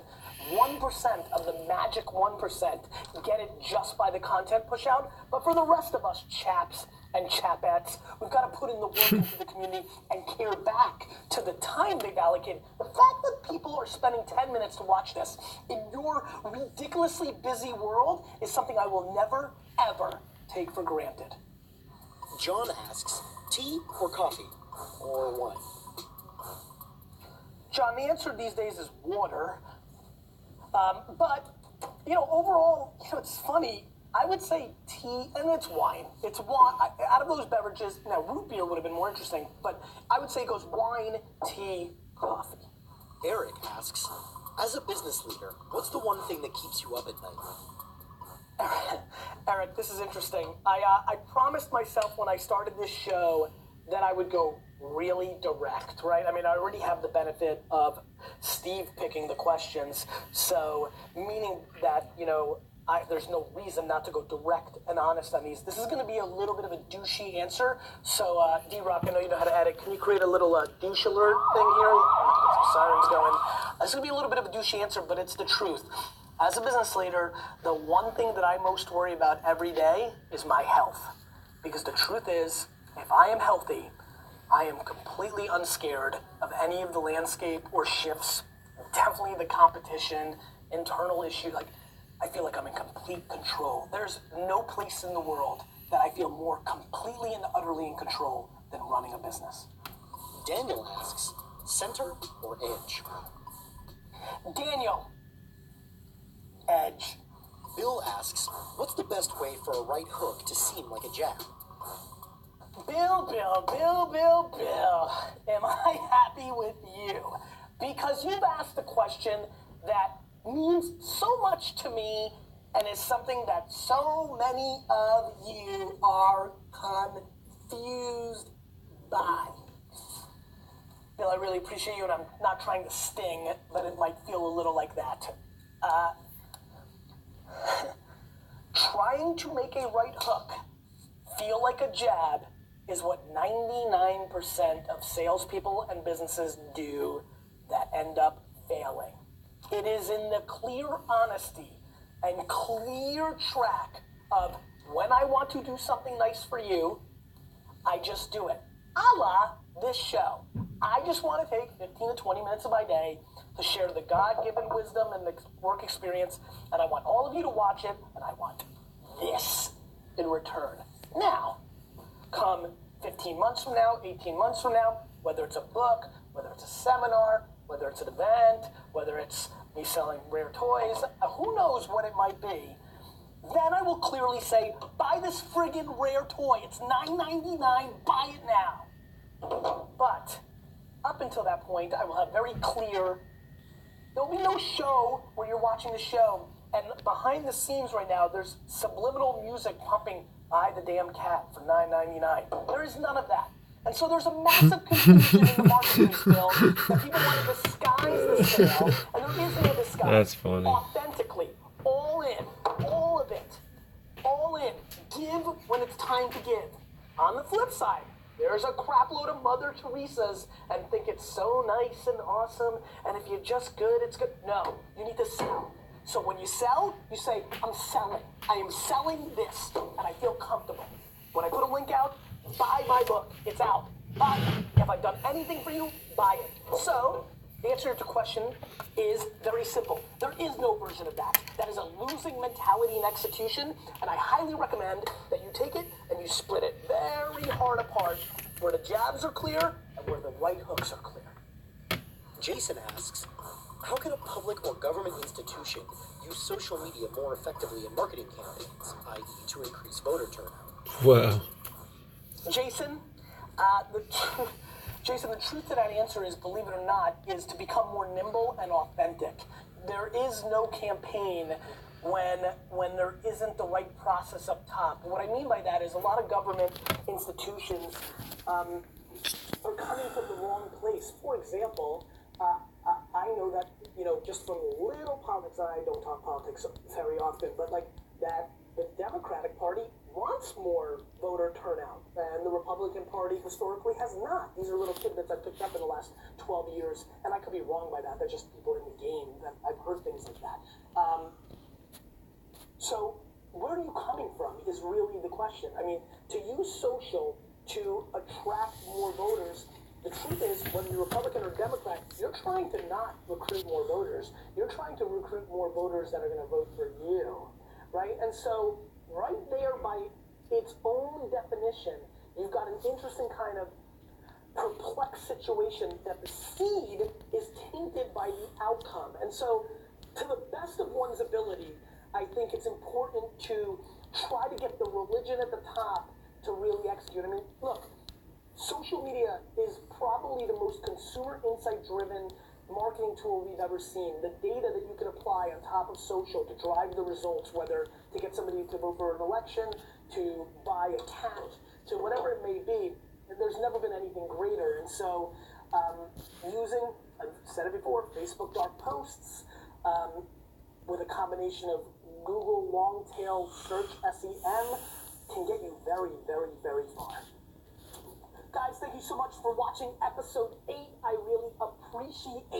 1% of the magic 1% get it just by the content push out. But for the rest of us chaps and chapettes, we've got to put in the work into the community and care back to the time they've allocated. The fact that people are spending 10 minutes to watch this in your ridiculously busy world is something I will never, ever take for granted. John asks, tea or coffee? Or wine? John, the answer these days is water. But, overall, it's funny. I would say tea, and it's wine. It's wine. Out of those beverages, now root beer would have been more interesting, but I would say it goes wine, tea, coffee. Eric asks, as a business leader, what's the one thing that keeps you up at night? Eric, this is interesting. I promised myself when I started this show that I would go really direct, right? I mean, I already have the benefit of Steve picking the questions, so meaning that, there's no reason not to go direct and honest on these. This is going to be a little bit of a douchey answer, so D-Rock, I know you know how to edit. Can you create a little douche alert thing here? Some sirens going. This is going to be a little bit of a douchey answer, but it's the truth. As a business leader, the one thing that I most worry about every day is my health. Because the truth is, if I am healthy, I am completely unscared of any of the landscape or shifts, definitely the competition, internal issue. I feel like I'm in complete control. There's no place in the world that I feel more completely and utterly in control than running a business. Daniel asks, center or edge? Daniel, edge. Bill asks, what's the best way for a right hook to seem like a jab? Bill, am I happy with you? Because you've asked a question that means so much to me and is something that so many of you are confused by. Bill, I really appreciate you, and I'm not trying to sting, but it might feel a little like that. Trying to make a right hook feel like a jab is what 99% of salespeople and businesses do that end up failing. It is in the clear honesty and clear track of when I want to do something nice for you, I just do it. A la this show. I just want to take 15 to 20 minutes of my day to share the God-given wisdom and the work experience, and I want all of you to watch it, and I want this in return. Now, come 15 months from now, 18 months from now, whether it's a book, whether it's a seminar, whether it's an event, whether it's me selling rare toys, who knows what it might be, then I will clearly say, buy this friggin' rare toy. It's $9.99, buy it now. But up until that point, I will have very clear, there'll be no show where you're watching the show, and behind the scenes right now, there's subliminal music pumping, buy the damn cat for $9.99. There is none of that. And so there's a massive confusion in the marketing still that people want to disguise the sale, and there is no disguise. That's funny. Authentically, all in, all of it, all in. Give when it's time to give. On the flip side, there's a crap load of Mother Teresa's and think it's so nice and awesome, and if you're just good, it's good. No, you need to sell. So when you sell, you say, I'm selling. I am selling this, and I feel comfortable. When I put a link out, buy my book. It's out. Buy it. If I've done anything for you, buy it. So the answer to your question is very simple. There is no version of that. That is a losing mentality in execution, and I highly recommend that you take it and you split it very hard apart where the jabs are clear and where the right hooks are clear. Jason asks, how can a public or government institution use social media more effectively in marketing campaigns, i.e. to increase voter turnout? Wow. Jason, the truth to that answer is, believe it or not, is to become more nimble and authentic. There is no campaign when there isn't the right process up top. What I mean by that is a lot of government institutions are coming from the wrong place. For example, I know that, just from little politics, I don't talk politics very often, but like that the Democratic Party wants more voter turnout, and the Republican Party historically has not. These are little tidbits I picked up in the last 12 years, and I could be wrong by that. They're just people in the game. That I've heard things like that. So where are you coming from is really the question. I mean, to use social to attract more voters, the truth is, whether you're Republican or Democrat, you're trying to not recruit more voters. You're trying to recruit more voters that are going to vote for you, right? And so right there, by its own definition, you've got an interesting kind of perplexed situation that the seed is tainted by the outcome. And so, to the best of one's ability, I think it's important to try to get the religion at the top to really execute. I mean, look, social media is probably the most consumer insight-driven marketing tool we've ever seen. The data that you can apply on top of social to drive the results, whether to get somebody to vote for an election, to buy a cat, to whatever it may be, there's never been anything greater. And so using, I've said it before, Facebook dark posts with a combination of Google long-tail search SEM can get you very, very, very far. Guys, thank you so much for watching episode 8. I really appreciate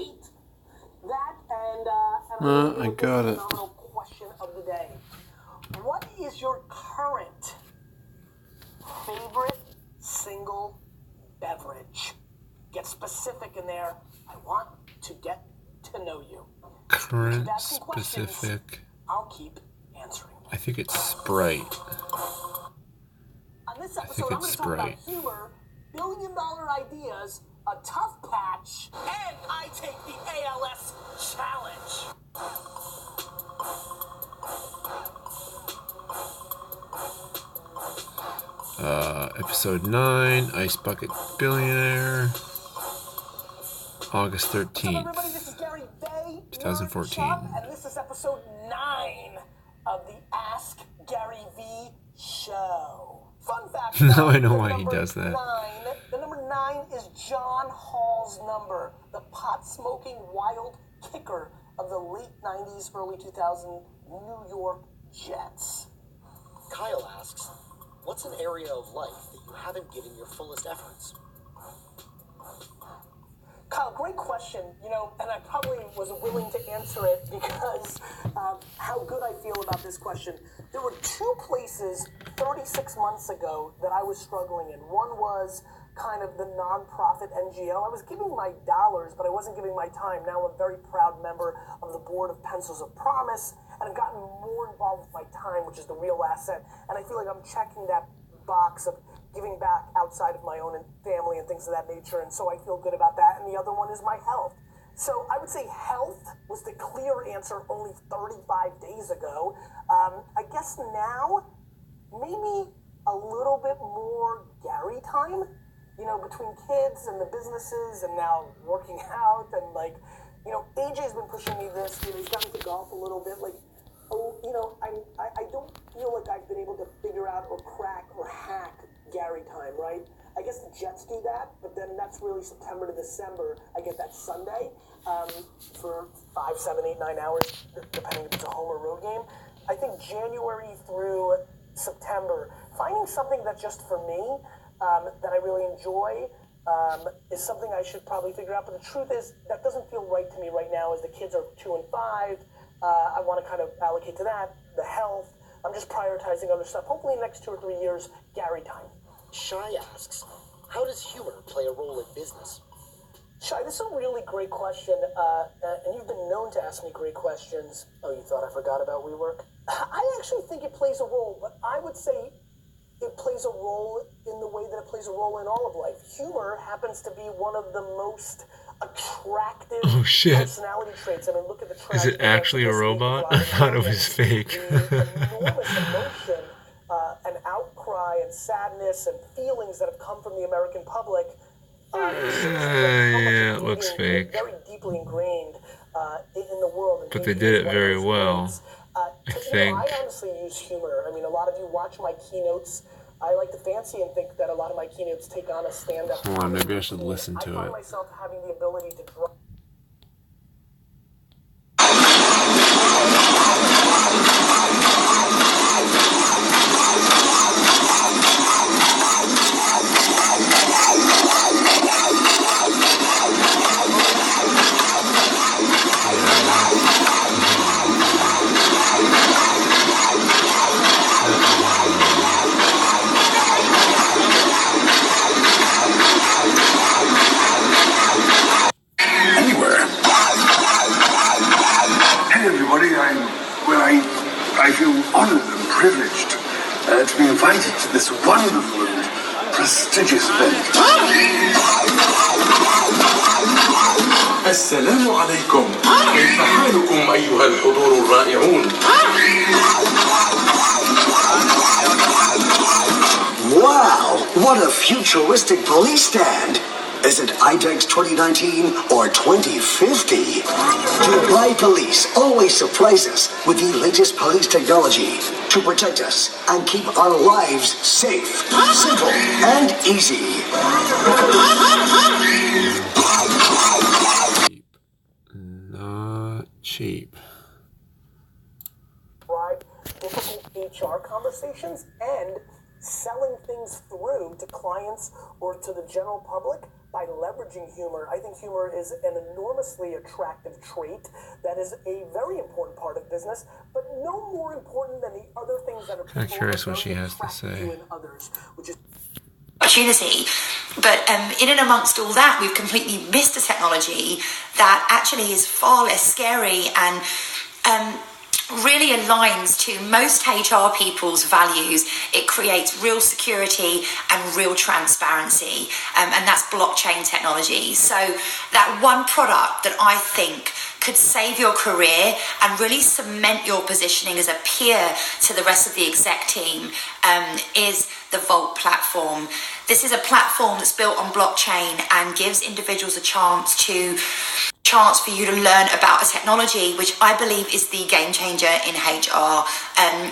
that. And I got it. Phenomenal question of the day. What is your current favorite single beverage? Get specific in there. I want to get to know you. Current specific. I'll keep answering. I think it's Sprite. On this I episode, think I'm it's going to talk about Sprite. humor, billion-dollar ideas, a tough patch, and I take the ALS challenge. Episode 9, Ice Bucket Billionaire, August What's up, 13th, everybody? This is Gary Vay, 2014. and this is episode 9 of the Ask Gary V show. Fun fact. Now I know the why he number does that. 9, the number 9 is John Hall's number, the pot-smoking wild kicker of the late 90s, early 2000 New York Jets. Kyle asks, what's an area of life that you haven't given your fullest efforts? Kyle, great question, and I probably was willing to answer it because of how good I feel about this question. There were 2 places 36 months ago that I was struggling in. One was kind of the nonprofit NGO. I was giving my dollars, but I wasn't giving my time. Now I'm a very proud member of the board of Pencils of Promise, and I've gotten more involved with my time, which is the real asset, and I feel like I'm checking that box of giving back outside of my own family and things of that nature, and so I feel good about that. And the other one is my health. So I would say health was the clear answer only 35 days ago. I guess now, maybe a little bit more Gary time, between kids and the businesses and now working out and AJ's been pushing me this, he's gotten to golf a little bit, I don't feel like I've been able to figure out or crack or hack Gary time, right? I guess the Jets do that, but then that's really September to December. I get that Sunday for 5, 7, 8, 9 hours, depending if it's a home or road game. I think January through September, finding something that's just for me, that I really enjoy, is something I should probably figure out. But the truth is, that doesn't feel right to me right now as the kids are 2 and 5. I want to kind of allocate to that, the health. I'm just prioritizing other stuff. Hopefully in the next 2 or 3 years, Gary time. Shy asks, how does humor play a role in business? Shai, this is a really great question, and you've been known to ask me great questions. Oh, you thought I forgot about WeWork? I actually think it plays a role, but I would say it plays a role in the way that it plays a role in all of life. Humor happens to be one of the most attractive personality traits. I mean, look at the Is it actually a robot? I thought it was fake. The enormous emotion and outcry and sadness and feelings that have come from the American public. Yeah, it looks fake. Very deeply ingrained in the world. But they did it very well, I think. I honestly use humor. I mean, a lot of you watch my keynotes. I like to fancy and think that a lot of my keynotes take on a stand-up. Hold on, maybe I should listen to I find it. myself having the ability to draw. Anywhere. Hey everybody, I feel honored and privileged to be invited to this wonderful and prestigious event. السلام عليكم. كيف حالكم أيها الحضور الرائعون؟ Wow, what a futuristic police stand! Is it IDEX 2019 or 2050? Dubai Police always surprise us with the latest police technology to protect us and keep our lives safe, simple, and easy. Not cheap. Difficult HR conversations and selling things through to clients or to the general public by leveraging humor. I think humor is an enormously attractive trait that is a very important part of business, but no more important than the other things that are Kind of curious what she has to say. Opportunity, but in and amongst all that, we've completely missed a technology that actually is far less scary and really aligns to most HR people's values. It creates real security and real transparency, and that's blockchain technology. So that one product that I think could save your career and really cement your positioning as a peer to the rest of the exec team is the Vault platform. This is a platform that's built on blockchain and gives individuals a chance for you to learn about a technology which I believe is the game changer in HR.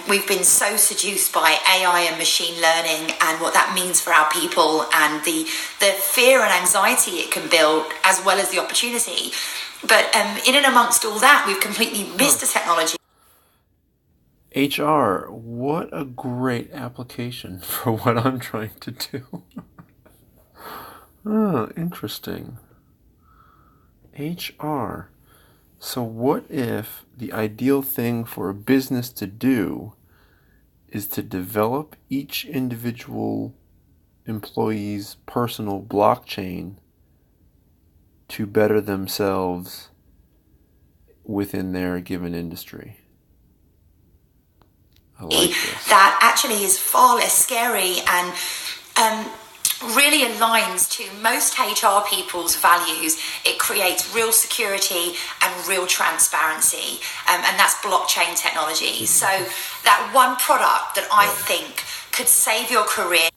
We've been so seduced by AI and machine learning and what that means for our people and the fear and anxiety it can build as well as the opportunity. But in and amongst all that, we've completely missed the technology. HR, what a great application for what I'm trying to do. Oh, interesting. HR. So what if the ideal thing for a business to do is to develop each individual employee's personal blockchain to better themselves within their given industry? I like this. That actually is far less scary and really aligns to most HR people's values. It creates real security and real transparency, and that's blockchain technology. So that one product that I think could save your career.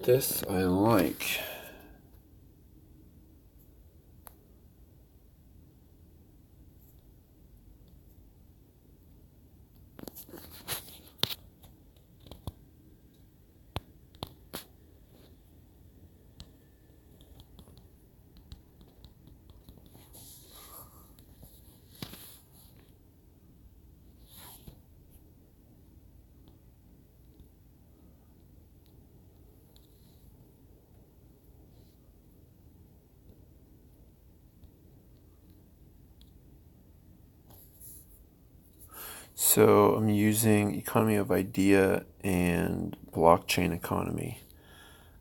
This I like. So I'm using economy of idea and blockchain economy.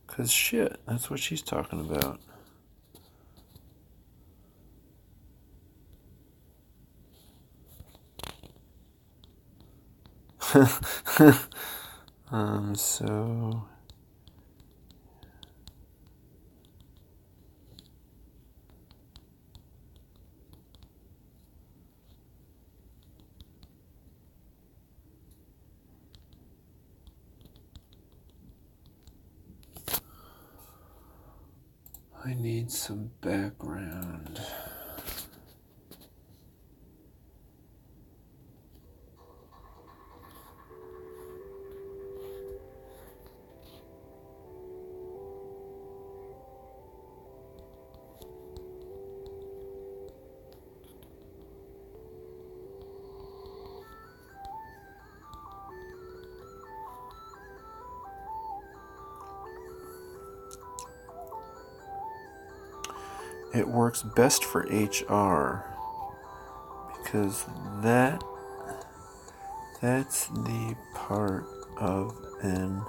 Because shit, that's what she's talking about. So I need some background. It works best for HR because that's the part of an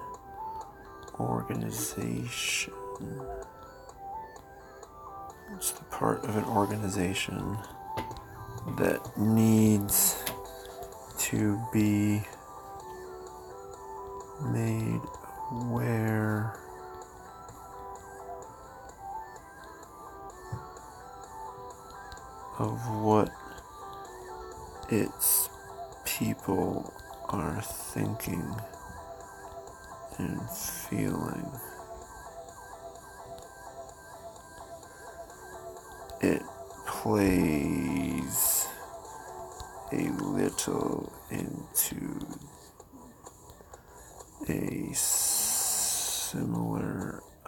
organization. It's the part of an organization that needs to be made aware of what its people are thinking and feeling. It plays a little into a similar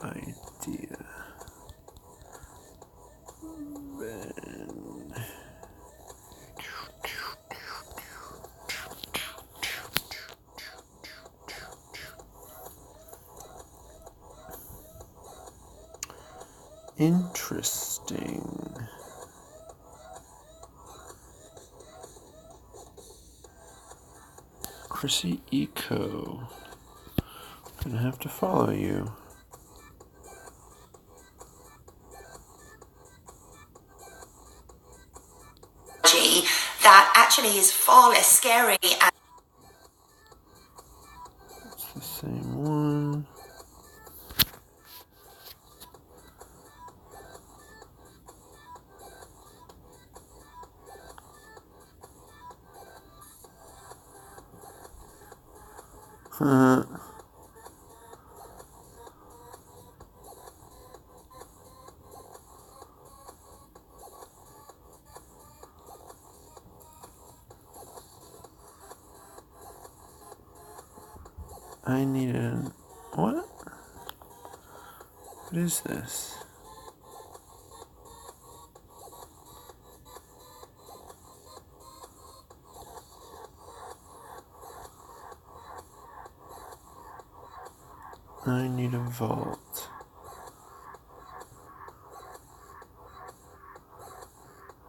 idea. Interesting. Chrissy Eco. Gonna have to follow you. That actually is far less scary and It's the same one. I need an... What? What is this? I need a vault.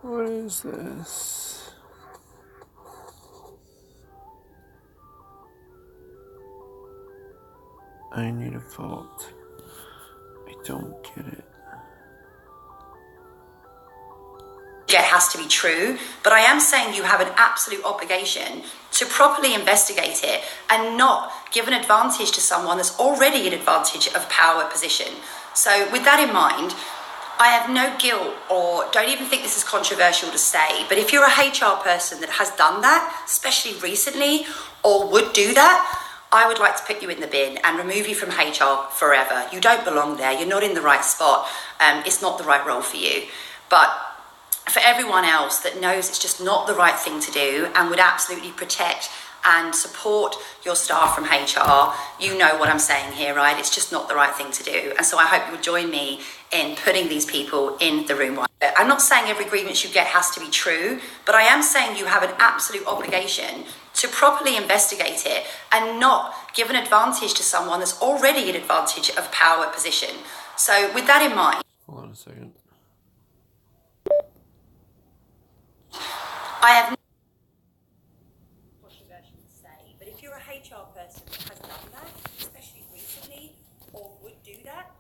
What is this? I need a vault. I don't get it. it has to be true, but I am saying you have an absolute obligation to properly investigate it and not give an advantage to someone that's already an advantage of power position. So with that in mind, I have no guilt or don't even think this is controversial to say, but if you're a HR person that has done that, especially recently, or would do that, I would like to put you in the bin and remove you from HR forever. You don't belong there. You're not in the right spot. It's not the right role for you. But for everyone else that knows it's just not the right thing to do and would absolutely protect and support your staff from HR, you know what I'm saying here, right? It's just not the right thing to do. And so I hope you'll join me in putting these people in the room. I'm not saying every grievance you get has to be true, but I am saying you have an absolute obligation to properly investigate it and not give an advantage to someone that's already an advantage of power position. So with that in mind... Hold on a second. I have... controversial to say, but if you're a HR person that has done that, especially recently, or would do that,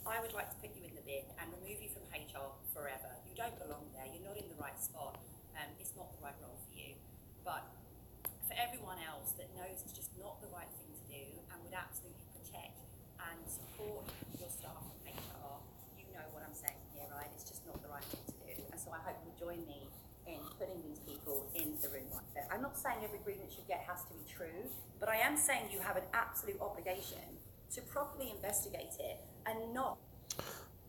I would like to put you in the bin and remove you from HR forever. You don't belong there. You're not in the right spot. It's not the right role for you. But for everyone else that knows it's just not the right thing to do and would absolutely protect and support your staff from HR, you know what I'm saying here, right? It's just not the right thing to do. And so I hope you'll join me in putting these people in the room like that. I'm not saying every grievance you get has to be true, but I am saying you have an absolute obligation to properly investigate it and not.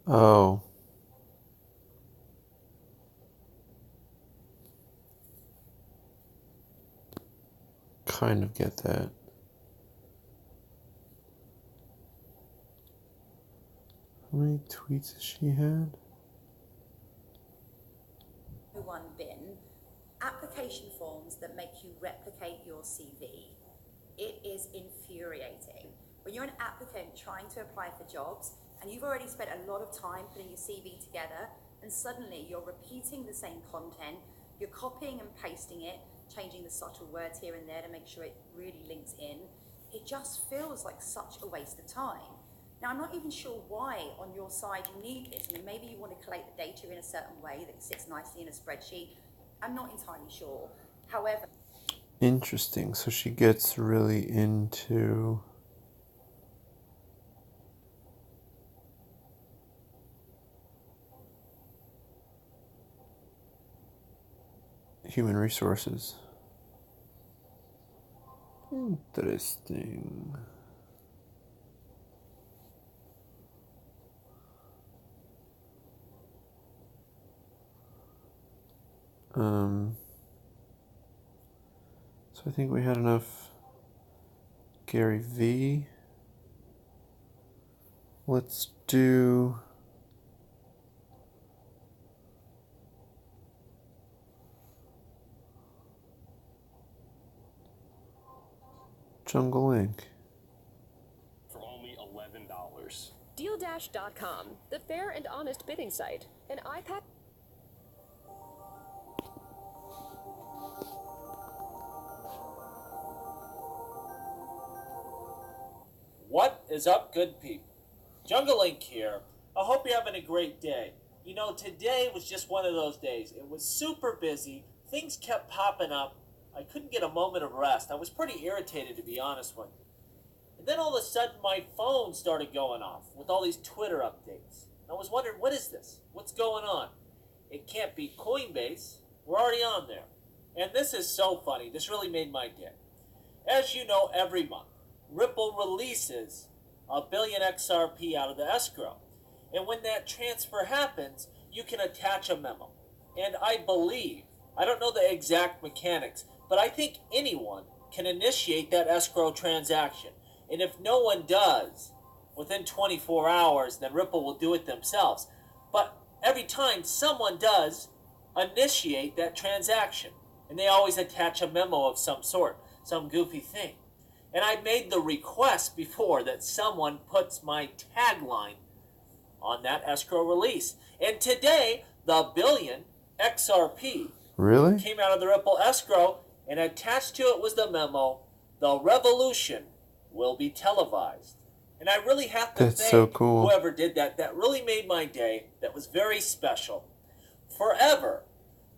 Oh. Kind of get that. How many tweets has she had? One bin, application forms that make you replicate your CV. It is infuriating. When you're an applicant trying to apply for jobs and you've already spent a lot of time putting your CV together and suddenly you're repeating the same content, you're copying and pasting it, changing the subtle words here and there to make sure it really links in, it just feels like such a waste of time. Now, I'm not even sure why on your side you need this. I mean, maybe you want to collate the data in a certain way that sits nicely in a spreadsheet. I'm not entirely sure. However... Interesting. So she gets really into human resources. Interesting. So I think we had enough Gary V. Let's do Jungle Inc. For only $11. DealDash.com, the fair and honest bidding site. An iPad. What is up, good people? Jungle Inc. here. I hope you're having a great day. You know, today was just one of those days. It was super busy. Things kept popping up. I couldn't get a moment of rest. I was pretty irritated, to be honest with you. And then all of a sudden, my phone started going off with all these Twitter updates. I was wondering, what is this? What's going on? It can't be Coinbase. We're already on there. And this is so funny. This really made my day. As you know, every month, Ripple releases $1 billion XRP out of the escrow. And when that transfer happens, you can attach a memo. And I believe, I don't know the exact mechanics, but I think anyone can initiate that escrow transaction. And if no one does within 24 hours, then Ripple will do it themselves. But every time someone does initiate that transaction, and they always attach a memo of some sort, some goofy thing. And I made the request before that someone puts my tagline on that escrow release. And today, the $1 billion XRP really came out of the Ripple escrow, and attached to it was the memo, "The revolution will be televised." And I really have to That's thank so cool. whoever did that. That really made my day. That was very special. Forever,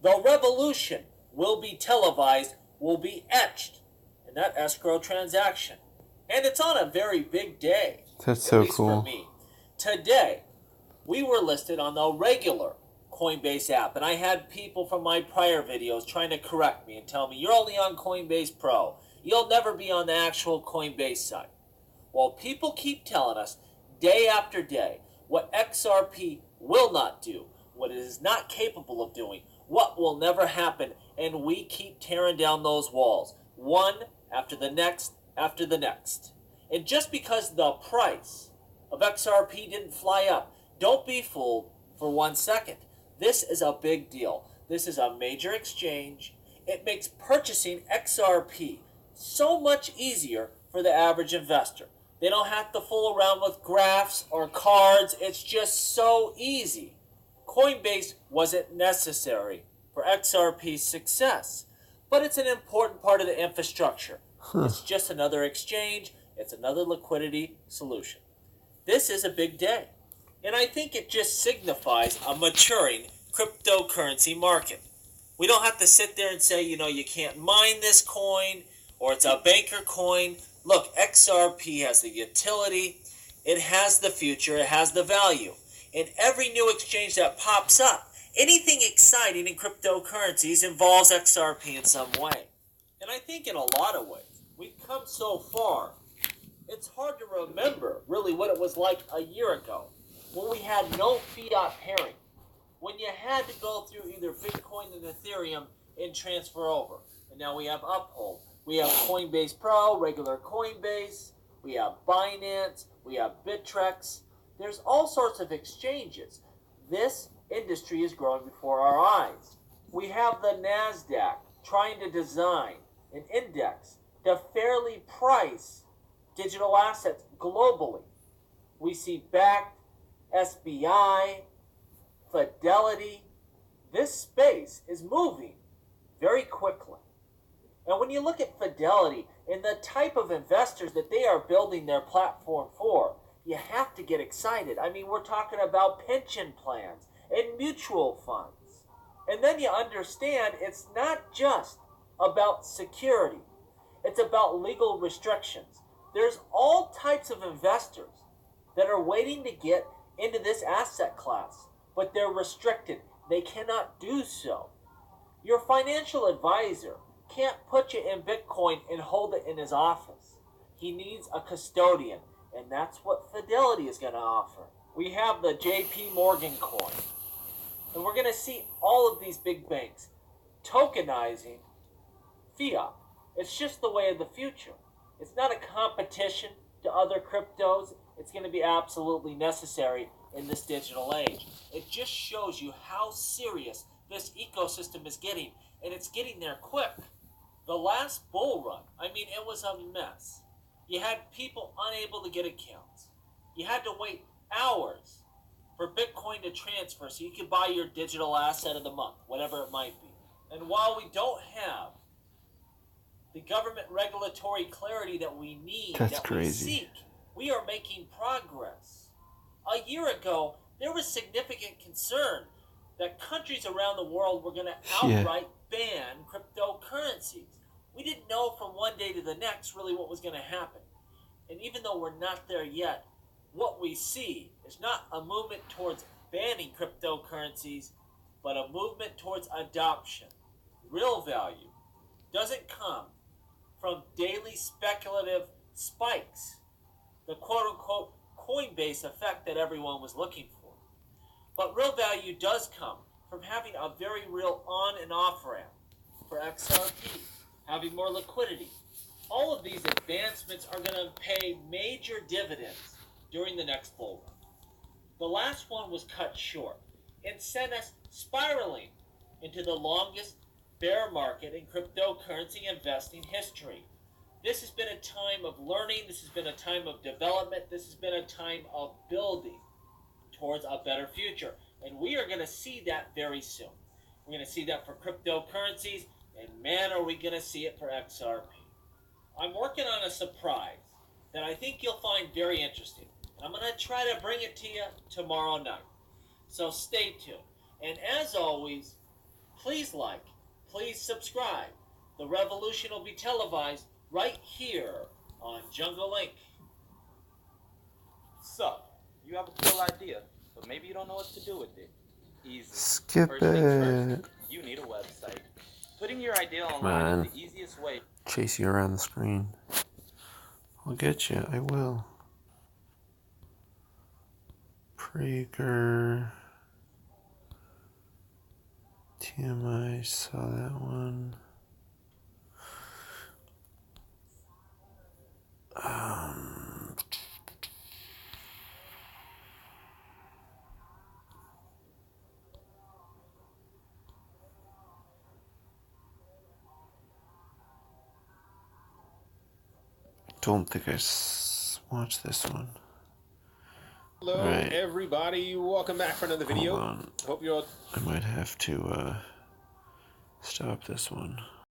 the revolution will be televised, will be etched in that escrow transaction. And it's on a very big day. That's at so least cool. for me. Today, we were listed on the regular Coinbase app, and I had people from my prior videos trying to correct me and tell me, you're only on Coinbase Pro. You'll never be on the actual Coinbase site. Well, people keep telling us day after day what XRP will not do, what it is not capable of doing, what will never happen, and we keep tearing down those walls, one after the next after the next. And just because the price of XRP didn't fly up, don't be fooled for 1 second. This is a big deal. This is a major exchange. It makes purchasing XRP so much easier for the average investor. They don't have to fool around with graphs or cards. It's just so easy. Coinbase wasn't necessary for XRP's success. but it's an important part of the infrastructure. It's just another exchange. It's another liquidity solution. This is a big day, and I think it just signifies a maturing cryptocurrency market. We don't have to sit there and say, you can't mine this coin, or it's a banker coin. Look, XRP has the utility, it has the future, it has the value. And every new exchange that pops up, anything exciting in cryptocurrencies involves XRP in some way. And I think in a lot of ways, we've come so far, it's hard to remember really what it was like a year ago, when we had no fiat pairing, when you had to go through either Bitcoin and Ethereum and transfer over. And now we have Uphold. We have Coinbase Pro, regular Coinbase. We have Binance. We have Bittrex. There's all sorts of exchanges. This industry is growing before our eyes. We have the NASDAQ trying to design an index to fairly price digital assets globally. We see Bakkt, SBI, Fidelity. This space is moving very quickly. And when you look at Fidelity and the type of investors that they are building their platform for, you have to get excited. I mean, we're talking about pension plans and mutual funds. And then you understand it's not just about security. It's about legal restrictions. There's all types of investors that are waiting to get into this asset class, but they're restricted. They cannot do so. Your financial advisor can't put you in Bitcoin and hold it in his office. He needs a custodian, and that's what Fidelity is going to offer. We have the JP Morgan coin, and we're going to see all of these big banks tokenizing fiat. It's just the way of the future. It's not a competition to other cryptos. It's going to be absolutely necessary in this digital age. It just shows you how serious this ecosystem is getting, and it's getting there quick. The last bull run, it was a mess. You had people unable to get accounts. You had to wait hours for Bitcoin to transfer so you could buy your digital asset of the month, whatever it might be. And while we don't have the government regulatory clarity that we need, we seek, we are making progress. A year ago, there was significant concern that countries around the world were going to outright ban cryptocurrencies. We didn't know from one day to the next really what was going to happen. And even though we're not there yet, what we see is not a movement towards banning cryptocurrencies, but a movement towards adoption. Real value doesn't come from daily speculative spikes, the quote-unquote Coinbase effect that everyone was looking for. But real value does come from having a very real on and off ramp for XRP, having more liquidity. All of these advancements are going to pay major dividends during the next bull run. The last one was cut short and sent us spiraling into the longest bear market in cryptocurrency investing history. This has been a time of learning. This has been a time of development. This has been a time of building towards a better future. And we are going to see that very soon. We're going to see that for cryptocurrencies, and man, are we going to see it for XRP. I'm working on a surprise that I think you'll find very interesting. And I'm going to try to bring it to you tomorrow night. So stay tuned. And as always, please like, please subscribe. The revolution will be televised right here on Jungle Link. So, you have a cool idea, but maybe you don't know what to do with it. Easy. Skip First things it. first, you need a website. Putting your idea Come online on. is the easiest way. Chase you around the screen. I'll get you. I will. Prager. TMI, saw that one. Don't think I watched this one. Hello, Right. everybody. Welcome back for another video. Hold on. Hope you're all I might have to stop this one.